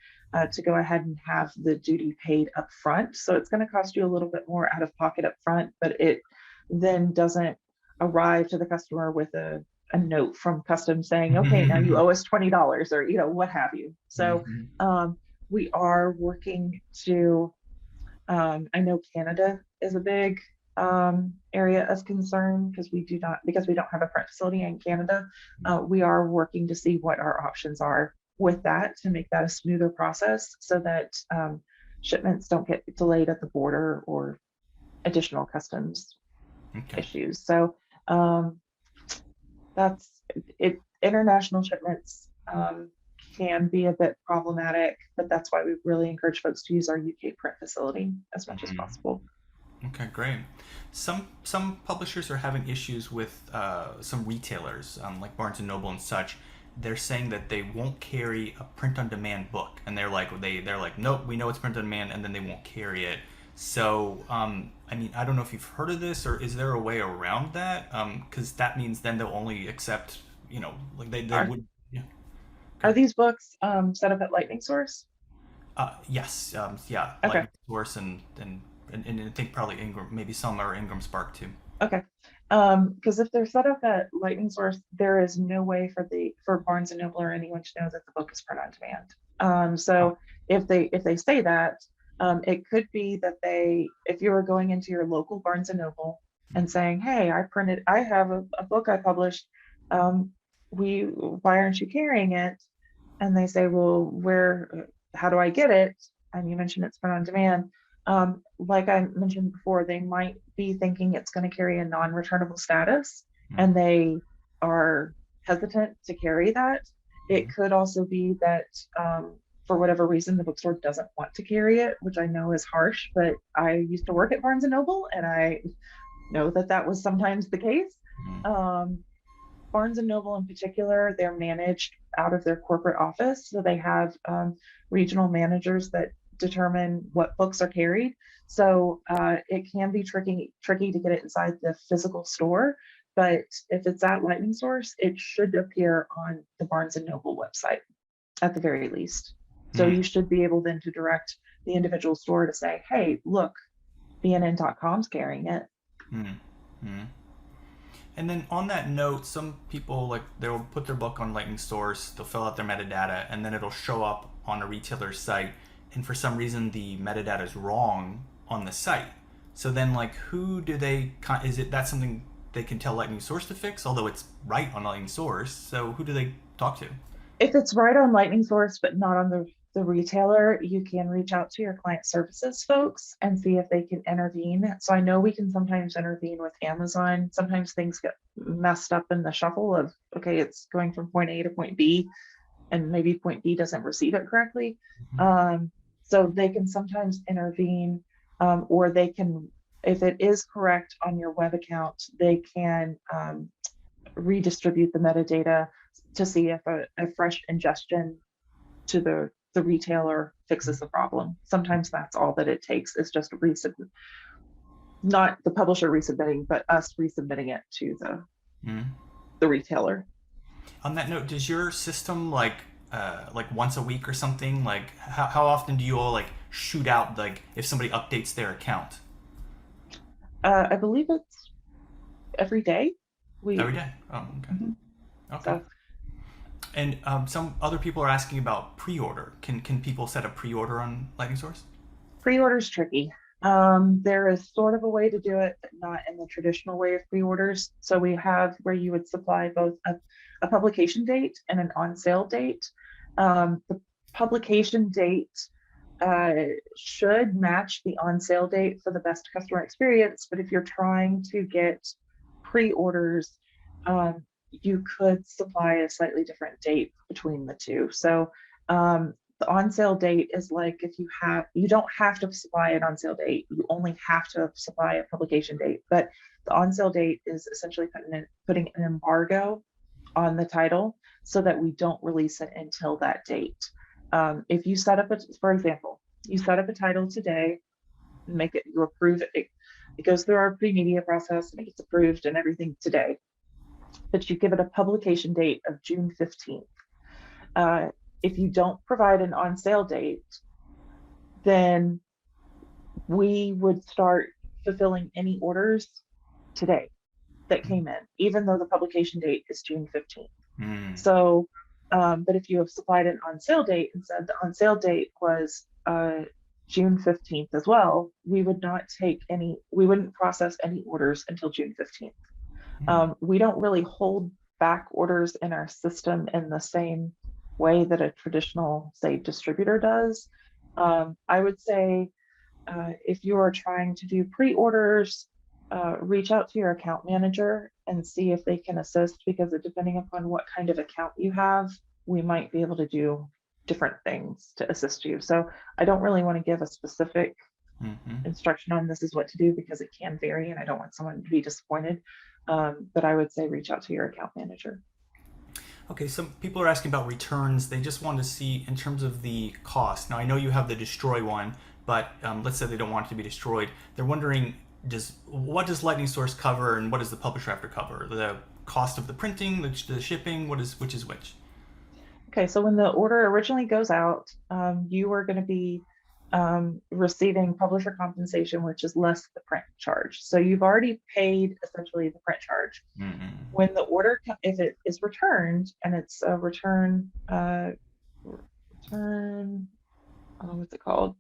to go ahead and have the duty paid up front. So it's going to cost you a little bit more out of pocket up front, but it then doesn't arrive to the customer with a note from customs saying, okay, now you owe us $20 or, what have you. So Mhm. we are working to I know Canada is a big area of concern because we don't have a print facility in Canada. We are working to see what our options are with that to make that a smoother process so that shipments don't get delayed at the border or additional customs. Okay. issues. So that's it. International shipments can be a bit problematic, but that's why we really encourage folks to use our UK print facility as much as Mhm. possible. Okay, great. Some publishers are having issues with some retailers, like Barnes and Noble and such. They're saying that they won't carry a print-on-demand book, and they're like, nope, we know it's print-on-demand, and then they won't carry it. So, I mean, I don't know if you've heard of this, or is there a way around that? Because that means then they'll only accept, like they Are would. Yeah. are Good. these books set up at Lightning Source? Yes. Yeah. Okay. Lightning Source and I think probably Ingram, maybe some are Ingramspark too. Okay. Because if they're set up at Lightning Source, there is no way for Barnes and Noble or anyone to know that the book is print on demand. Oh. So if they say that, it could be that if you were going into your local Barnes and Noble and saying, "Hey, I have a book I published. Um, why aren't you carrying it?" And they say, "Well, how do I get it?" And you mentioned it's print on demand. Like I mentioned before, they might be thinking it's going to carry a non-returnable status, Mm, and they are hesitant to carry that. It mm, could also be that for whatever reason, the bookstore doesn't want to carry it, which I know is harsh, but I used to work at Barnes and Noble, and I know that that was sometimes the case. mm, Um, Barnes and Noble in particular, they're managed out of their corporate office. So they have regional managers that determine what books are carried. So it can be tricky to get it inside the physical store. But if it's at Lightning Source, it should appear on the Barnes and Noble website at the very least. So mm, you should be able then to direct the individual store to say, hey, look, bnn.com's carrying it. mm, mm. And then on that note, some people like they'll put their book on Lightning Source, they'll fill out their metadata, and then it'll show up on a retailer's site. And for some reason, the metadata is wrong on the site. So then, like, who do they? Is it that something they can tell Lightning Source to fix? Although it's right on Lightning Source, so who do they talk to? If it's right on Lightning Source, but not on the retailer, you can reach out to your client services folks and see if they can intervene. So I know we can sometimes intervene with Amazon. Sometimes things get messed up in the shuffle of, okay, it's going from point A to point B, and maybe point B doesn't receive it correctly. Um, so they can sometimes intervene, or they can, if it is correct on your web account, they can redistribute the metadata to see if a fresh ingestion to the retailer fixes the problem. Sometimes that's all that it takes is just resubmit, not the publisher resubmitting, but us resubmitting it to Mm. the retailer. On that note, does your system like once a week or something? Like how often do you all like shoot out like if somebody updates their account? I believe it's every day. Every We day. Oh, okay. mhm. Okay. So And some other people are asking about pre-order. Can people set a pre-order on Lightning Source? pre-orders tricky. There is sort of a way to do it, but not in the traditional way of pre-orders. So we have where you would supply both a publication date and an on-sale date. The publication date should match the on-sale date for the best customer experience, but if you're trying to get pre-orders, you could supply a slightly different date between the two. So the on sale date is like if you don't have to supply an on sale date, you only have to supply a publication date. But the on sale date is essentially putting an embargo on the title so that we don't release it until that date. If you set up for example, you set up a title today, you approve it, it goes through our pre-media process and it gets approved and everything today, but you give it a publication date of June 15th. Uh, if you don't provide an on sale date, then we would start fulfilling any orders today that came in, even though the publication date is June 15th. Mm. So, but if you have supplied an on sale date and said the on sale date was June 15th as well, we wouldn't process any orders until June 15th. Mm. We don't really hold back orders in our system in the same way that a traditional, say, distributor does. I would say if you are trying to do pre-orders, reach out to your account manager and see if they can assist, because depending upon what kind of account you have, we might be able to do different things to assist you. So I don't really want to give a specific instruction on this is what to do, because it can vary and I don't want someone to be disappointed. But I would say reach out to your account manager. Okay, some people are asking about returns. They just want to see in terms of the cost. Now, I know you have the destroy one, but let's say they don't want it to be destroyed. They're wondering, what does Lightning Source cover and what does the publisher have to cover? The cost of the printing, the shipping, which is which? Okay, so when the order originally goes out, you are going to be receiving publisher compensation, which is less the print charge. So you've already paid essentially the print charge. When the order, if it is returned, and it's a what's it called?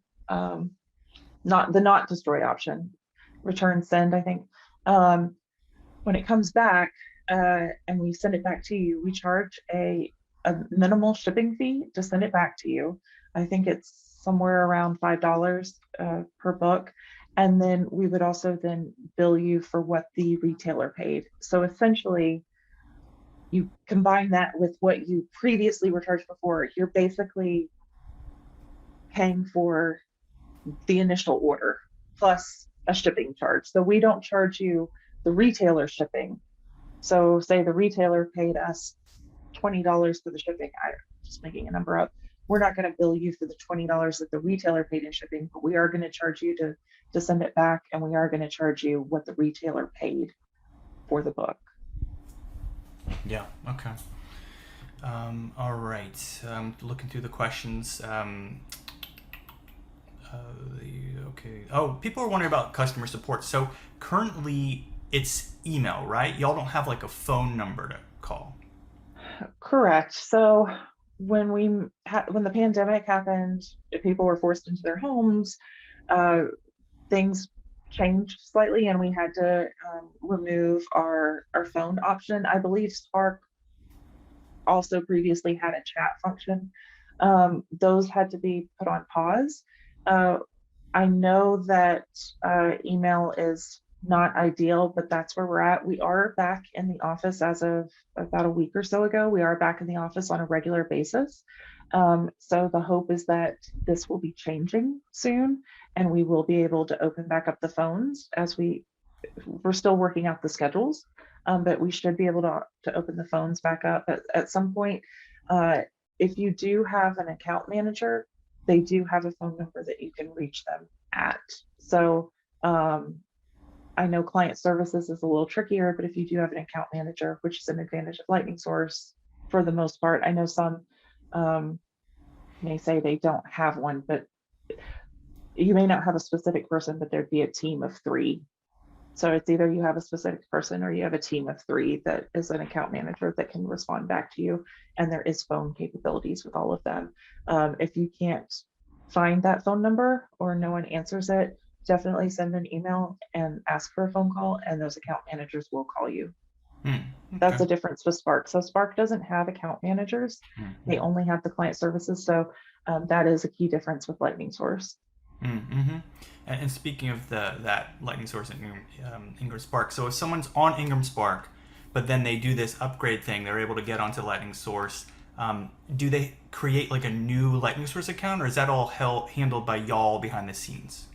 Not destroy option, return send, I think. When it comes back and we send it back to you, we charge a minimal shipping fee to send it back to you. I think it's somewhere around $5 per book. And then we would also then bill you for what the retailer paid. So essentially, you combine that with what you previously were charged before, you're basically paying for the initial order plus a shipping charge. So we don't charge you the retailer shipping. So say the retailer paid us $20 for the shipping. I'm just making a number up. We're not going to bill you for the $20 that the retailer paid in shipping, but we are going to charge you to send it back, and we are going to charge you what the retailer paid for the book. Yeah. Okay. All right. Looking through the questions. Okay. Oh, people are wondering about customer support. So currently it's email, right? Y'all don't have like a phone number to call. Correct. So when the pandemic happened, people were forced into their homes. Things changed slightly, and we had to remove our phone option. I believe Spark also previously had a chat function. Those had to be put on pause. I know that email is not ideal, but that's where we're at. We are back in the office as of about a week or so ago. We are back in the office on a regular basis. So the hope is that this will be changing soon, and we will be able to open back up the phones as we're still working out the schedules, but we should be able to open the phones back up at some point. If you do have an account manager, they do have a phone number that you can reach them at. So I know client services is a little trickier, but if you do have an account manager, which is an advantage of Lightning Source for the most part. I know some may say they don't have one, but you may not have a specific person, but there'd be a team of 3. So it's either you have a specific person or you have a team of 3 that is an account manager that can respond back to you. And there is phone capabilities with all of them. If you can't find that phone number or no one answers it, definitely send an email and ask for a phone call, and those account managers will call you. Okay. That's the difference with Spark. So Spark doesn't have account managers. They only have the client services. So that is a key difference with Lightning Source. And speaking of that Lightning Source and Ingramspark, so if someone's on Ingramspark, but then they do this upgrade thing, they're able to get onto Lightning Source. Do they create like a new Lightning Source account, or is that all handled by y'all behind the scenes?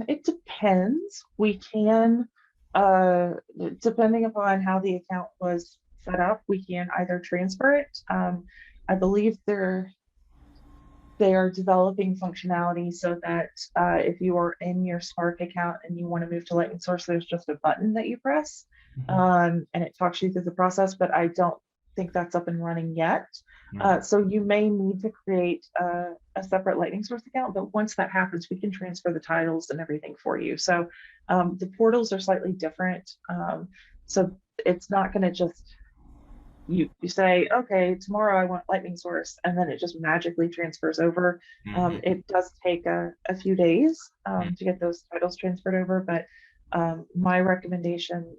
It depends. We can, depending upon how the account was set up, we can either transfer it. I believe they are developing functionality so that if you are in your Spark account and you want to move to Lightning Source, there's just a button that you press, and it talks you through the process, but I don't think that's up and running yet. So you may need to create a separate Lightning Source account, but once that happens, we can transfer the titles and everything for you. So the portals are slightly different. So it's not going to just, you say, okay, tomorrow I want Lightning Source, and then it just magically transfers over. It does take a few days to get those titles transferred over, but my recommendation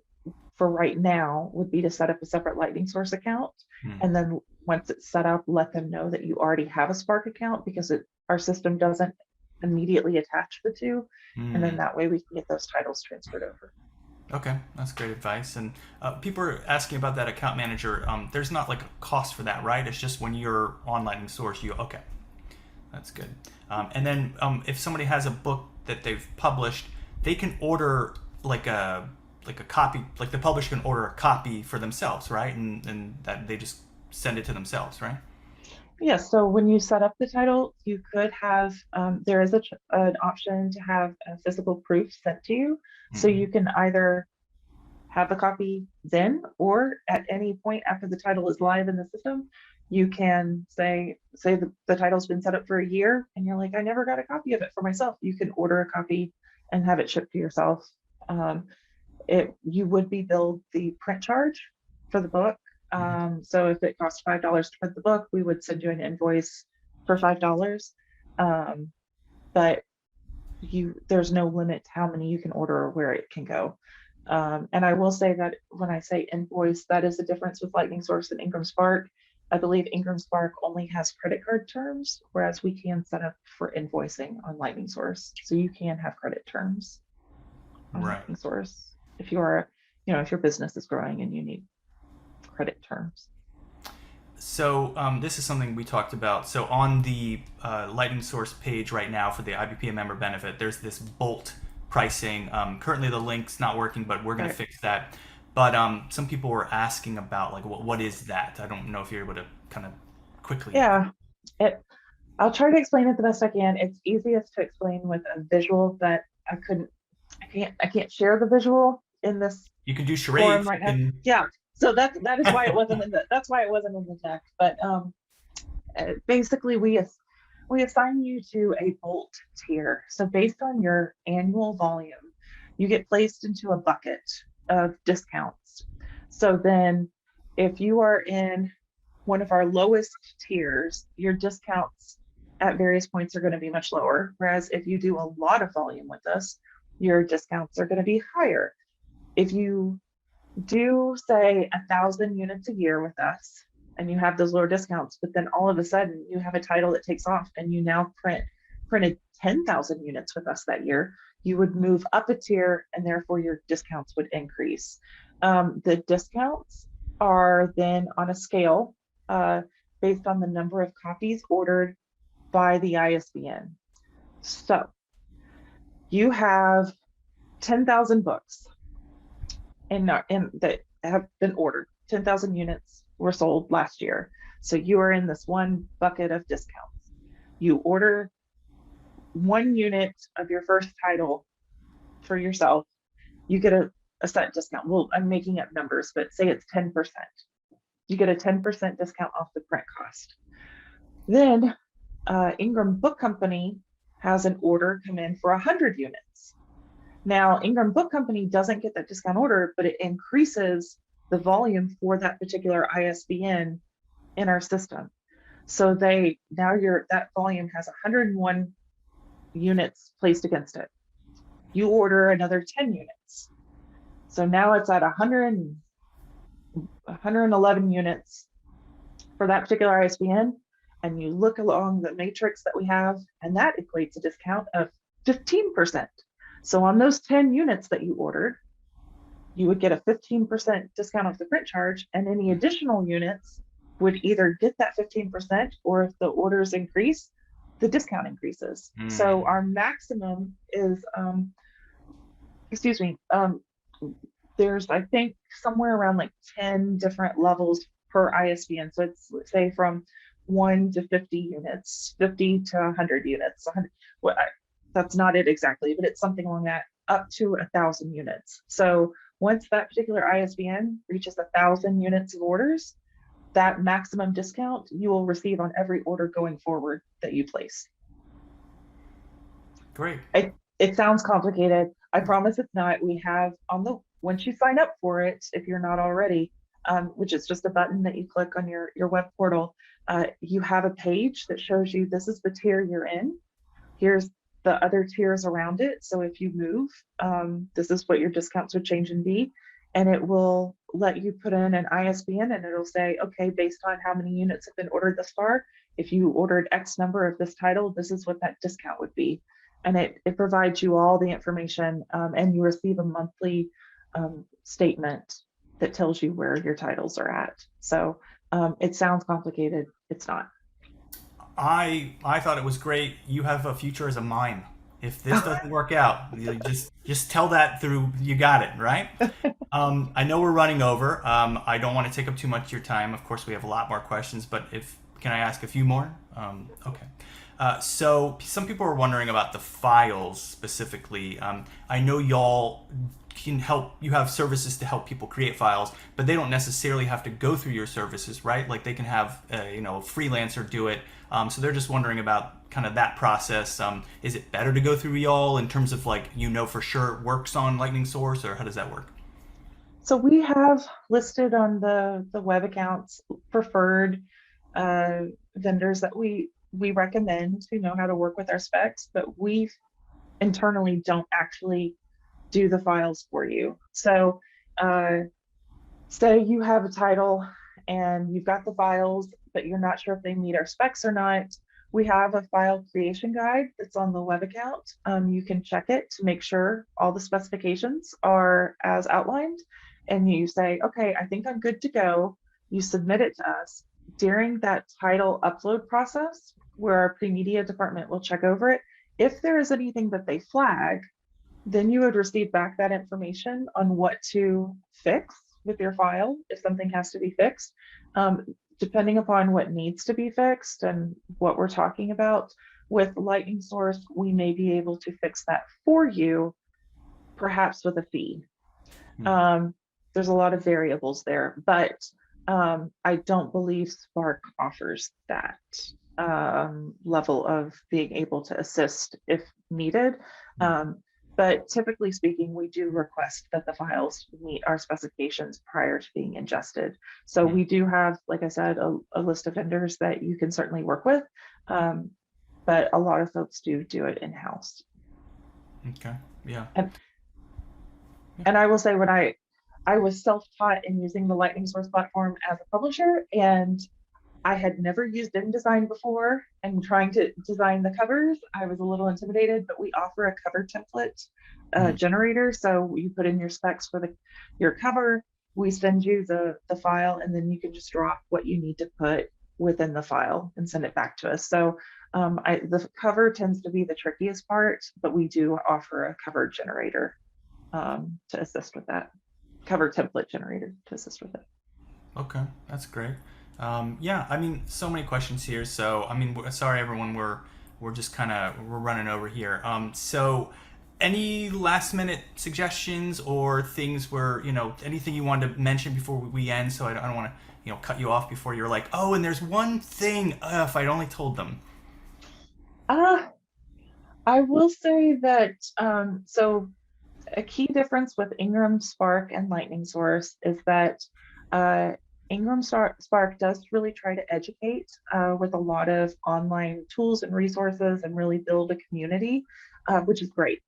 for right now would be to set up a separate Lightning Source account. And then once it's set up, let them know that you already have a Spark account, because our system doesn't immediately attach the two, and then Mm. that way we can get those titles transferred over. Okay, that's great advice. And people are asking about that account manager. There's not like a cost for that, right? It's just when you're on Lightning Source, you okay. That's good. And then if somebody has a book that they've published, they can order like a copy. Like the publisher can order a copy for themselves, right? And that they just send it to themselves, right? Yes, so when you set up the title, you could have, there is an option to have a physical proof sent to you. So Mm-hmm. you can either have a copy then, or at any point after the title is live in the system, you can say the title's been set up for a year and you're like, I never got a copy of it for myself. You can order a copy and have it shipped to yourself. Um, you would be billed the print charge for the book. Mm-hmm. So if it costs $5 to print the book, we would send you an invoice for $5. Um, but there's no limit to how many you can order or where it can go. And I will say that when I say invoice, that is the difference with Lightning Source and Ingramspark. I believe Ingramspark only has credit card terms, whereas we can set up for invoicing on Lightning Source. So you can have credit terms on Right. Lightning Source if you are, if your business is growing and you need credit terms. So this is something we talked about. So on the Lightning Source page right now for the IBPA member benefit, there's this bolt pricing. Currently the link's not working, but we're going to Right. fix that. But some people were asking about like what is that? I don't know if you're able to kind of quickly. Yeah. It, I'll try to explain it the best I can. It's easiest to explain with a visual, but I can't share the visual in this You can do forum charades. right You now. can. Yeah. So that is why it wasn't in the text. But basically we assign you to a bolt tier. So based on your annual volume, you get placed into a bucket of discounts. So then if you are in one of our lowest tiers, your discounts at various points are going to be much lower. Whereas if you do a lot of volume with us, your discounts are going to be higher. If you do say 1,000 units a year with us and you have those lower discounts, but then all of a sudden you have a title that takes off and you now printed 10,000 units with us that year, you would move up a tier and therefore your discounts would increase. The discounts are then on a scale uh, based on the number of copies ordered by the ISBN. So you have 10,000 books in that have been ordered. 10,000 units were sold last year. So you are in this one bucket of discounts. You order 1 unit of your first title for yourself, you get a set discount. Well, I'm making up numbers, but say it's 10%. You get a 10% discount off the print cost. Then Ingram Book Company has an order come in for 100 units. Now, Ingram Book Company doesn't get that discount order, but it increases the volume for that particular ISBN in our system. So that volume has 101 units placed against it. You order another 10 units. So now it's at 111 units for that particular ISBN. And you look along the matrix that we have, and that equates a discount of 15%. So on those 10 units that you ordered, you would get a 15% discount off the print charge, and any additional units would either get that 15%, or if the orders increase, the discount increases. So our maximum is, there's, I think, somewhere around like 10 different levels per ISBN. So it's, let's say, from 1 to 50 units, 50 to 100 units. 100, that's not it exactly, but it's something along that, up to 1,000 units. So once that particular ISBN reaches 1,000 units of orders, that maximum discount you will receive on every order going forward that you place. Great. It sounds complicated. I promise it's not. We have once you sign up for it, if you're not already, which is just a button that you click on your web portal, you have a page that shows you this is the tier you're in. Here's the other tiers around it. So if you move, this is what your discounts would change and be. And it will let you put in an ISBN, and it'll say, okay, based on how many units have been ordered thus far, if you ordered X number of this title, this is what that discount would be. And it provides you all the information, and you receive a monthly statement that tells you where your titles are at. So it sounds complicated. It's not. I thought it was great. You have a future as a mime. If this doesn't work out, you just tell that through. You got it, right? I know we're running over. I don't want to take up too much of your time. Of course, we have a lot more questions, but if can I ask a few more? Okay. So some people are wondering about the files specifically. I know y'all can help. You have services to help people create files, but they don't necessarily have to go through your services, right? Like they can have a freelancer do it. So they're just wondering about kind of that process. Is it better to go through y'all in terms of like for sure it works on Lightning Source, or how does that work? So we have listed on the web accounts preferred vendors that we recommend who know how to work with our specs, but we internally don't actually do the files for you. So say you have a title and you've got the files, but you're not sure if they meet our specs or not. We have a file creation guide that's on the web account. You can check it to make sure all the specifications are as outlined. And you say, okay, I think I'm good to go. You submit it to us. During that title upload process, where our pre-media department will check over it, if there is anything that they flag, then you would receive back that information on what to fix with your file if something has to be fixed. Depending upon what needs to be fixed and what we're talking about with Lightning Source, we may be able to fix that for you, perhaps with a fee. There's a lot of variables there, but I don't believe Spark offers that level of being able to assist if needed. But typically speaking, we do request that the files meet our specifications prior to being ingested. So we do have, like I said, a list of vendors that you can certainly work with, but a lot of folks do it in-house. Okay, yeah. And I will say, when I was self-taught in using the Lightning Source platform as a publisher, and I had never used InDesign before, and trying to design the covers, I was a little intimidated, but we offer a cover template generator. So you put in your specs for your cover, we send you the file, and then you can just drop what you need to put within the file and send it back to us. So the cover tends to be the trickiest part, but we do offer a cover generator to assist with that. Cover template generator to assist with it. Okay, that's great. Yeah, I mean, so many questions here. So, I mean, sorry everyone, we're just we're running over here. So, any last minute suggestions or things where anything you wanted to mention before we end? So I don't want to cut you off before you're like, oh, and there's one thing. If I'd only told them. I will say that so a key difference with Ingramspark and Lightning Source is that Ingramspark does really try to educate with a lot of online tools and resources and really build a community, which is great.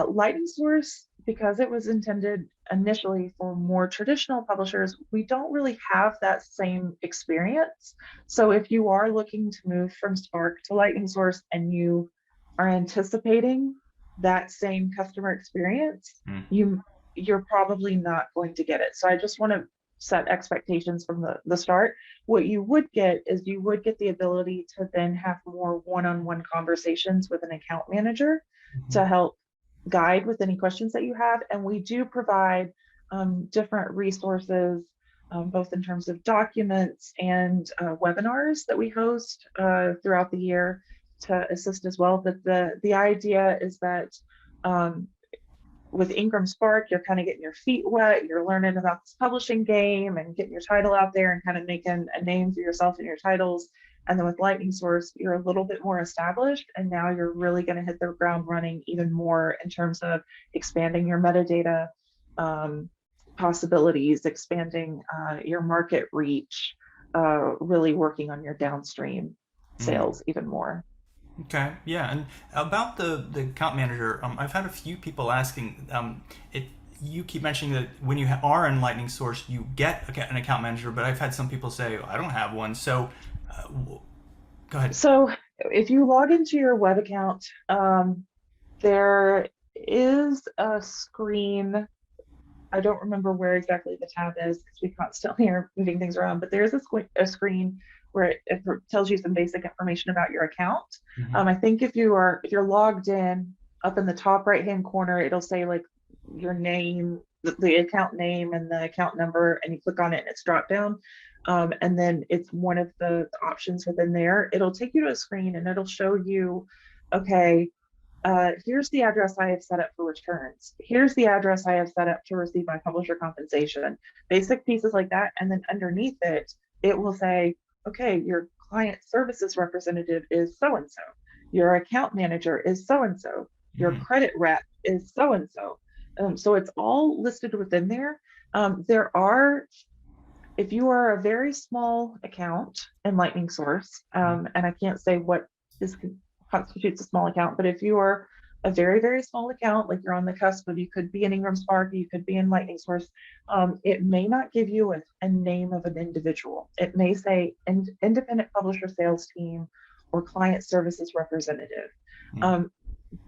Lightning Source, because it was intended initially for more traditional publishers, we don't really have that same experience. So if you are looking to move from Spark to Lightning Source and you are anticipating that same customer experience, you're probably not going to get it. So I just want to set expectations from the start. What you would get is you would get the ability to then have more one-on-one conversations with an account manager to help guide with any questions that you have. And we do provide different resources, both in terms of documents and webinars that we host throughout the year to assist as well. But the idea is that with Ingramspark, you're kind of getting your feet wet, you're learning about this publishing game and getting your title out there and kind of making a name for yourself and your titles. And then with Lightning Source, you're a little bit more established, and now you're really going to hit the ground running even more in terms of expanding your metadata possibilities, expanding your market reach, really working on your downstream sales even more. Okay, yeah, and about the account manager, I've had a few people asking. You keep mentioning that when you are in Lightning Source, you get an account manager, but I've had some people say, I don't have one. So, Go ahead. So if you log into your web account, there is a screen. I don't remember where exactly the tab is because we constantly are moving things around, but there's a screen where it tells you some basic information about your account. Mhm. I think if you're logged in, up in the top right hand corner, it'll say like your name, the account name and the account number, and you click on it and it's dropped down. And then it's one of the options within there. It'll take you to a screen and it'll show you, okay, here's the address I have set up for returns. Here's the address I have set up to receive my publisher compensation, basic pieces like that. And then underneath it, it will say, okay, your client services representative is so-and-so. Your account manager is so-and-so. Your Mhm. credit rep is so-and-so. So it's all listed within there. There are, if you are a very small account in Lightning Source, and I can't say what is constitutes a small account, but if you are a very, very small account, like you're on the cusp of, you could be in Ingramspark, you could be in Lightning Source, it may not give you a name of an individual. It may say independent publisher sales team or client services representative. Mhm. Um,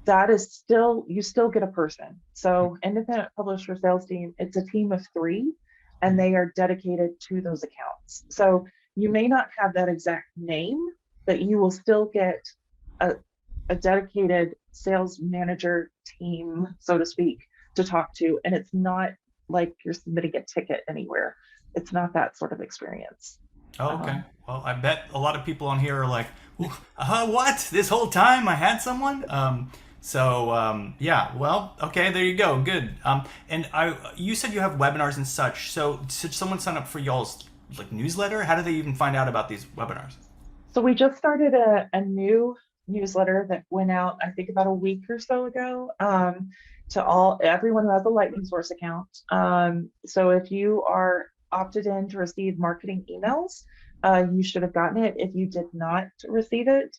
that is still, you still get a person. So independent publisher sales team, it's a team of 3 and Mhm. they are dedicated to those accounts. So you may not have that exact name, but you will still get a, a dedicated sales manager team, so to speak, to talk to. And it's not like you're submitting a ticket anywhere. It's not that sort of experience. Oh, okay. Um, Well, I bet a lot of people on here are like, what? This whole time I had someone? Yeah, well, okay, there you go. Good. You said you have webinars and such. So should someone sign up for y'all's like newsletter? How do they even find out about these webinars? So we just started a new newsletter that went out, I think about a week or so ago, to everyone who has a Lightning Source account. So if you are opted in to receive marketing emails, you should have gotten it. If you did not receive it,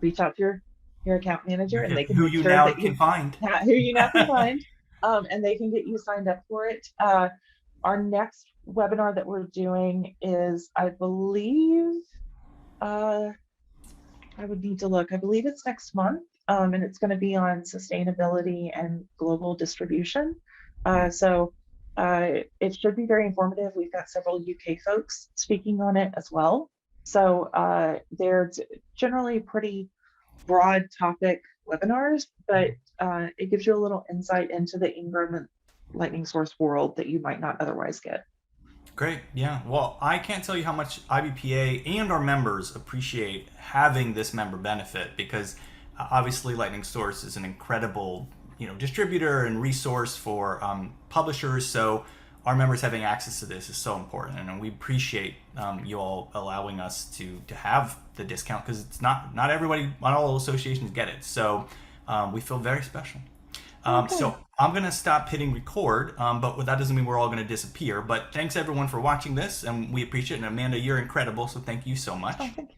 reach out to your account manager and they can Who make you sure now that can you find. who you now can find, and they can get you signed up for it. Our next webinar that we're doing is, I believe, uh, I would need to look. I believe it's next month, and it's going to be on sustainability and global distribution. So it should be very informative. We've got several UK folks speaking on it as well. So they're generally pretty broad topic webinars, but it gives you a little insight into the Ingram and Lightning Source world that you might not otherwise get. Great. Yeah. Well, I can't tell you how much IBPA and our members appreciate having this member benefit because obviously Lightning Source is an incredible, distributor and resource for publishers. So our members having access to this is so important, and we appreciate you all allowing us to have the discount because it's not everybody, not all associations get it. So we feel very special. Okay. So I'm going to stop hitting record, but that doesn't mean we're all going to disappear. But thanks everyone for watching this, and we appreciate it. And Amanda, you're incredible, so thank you so Oh, much. thank you.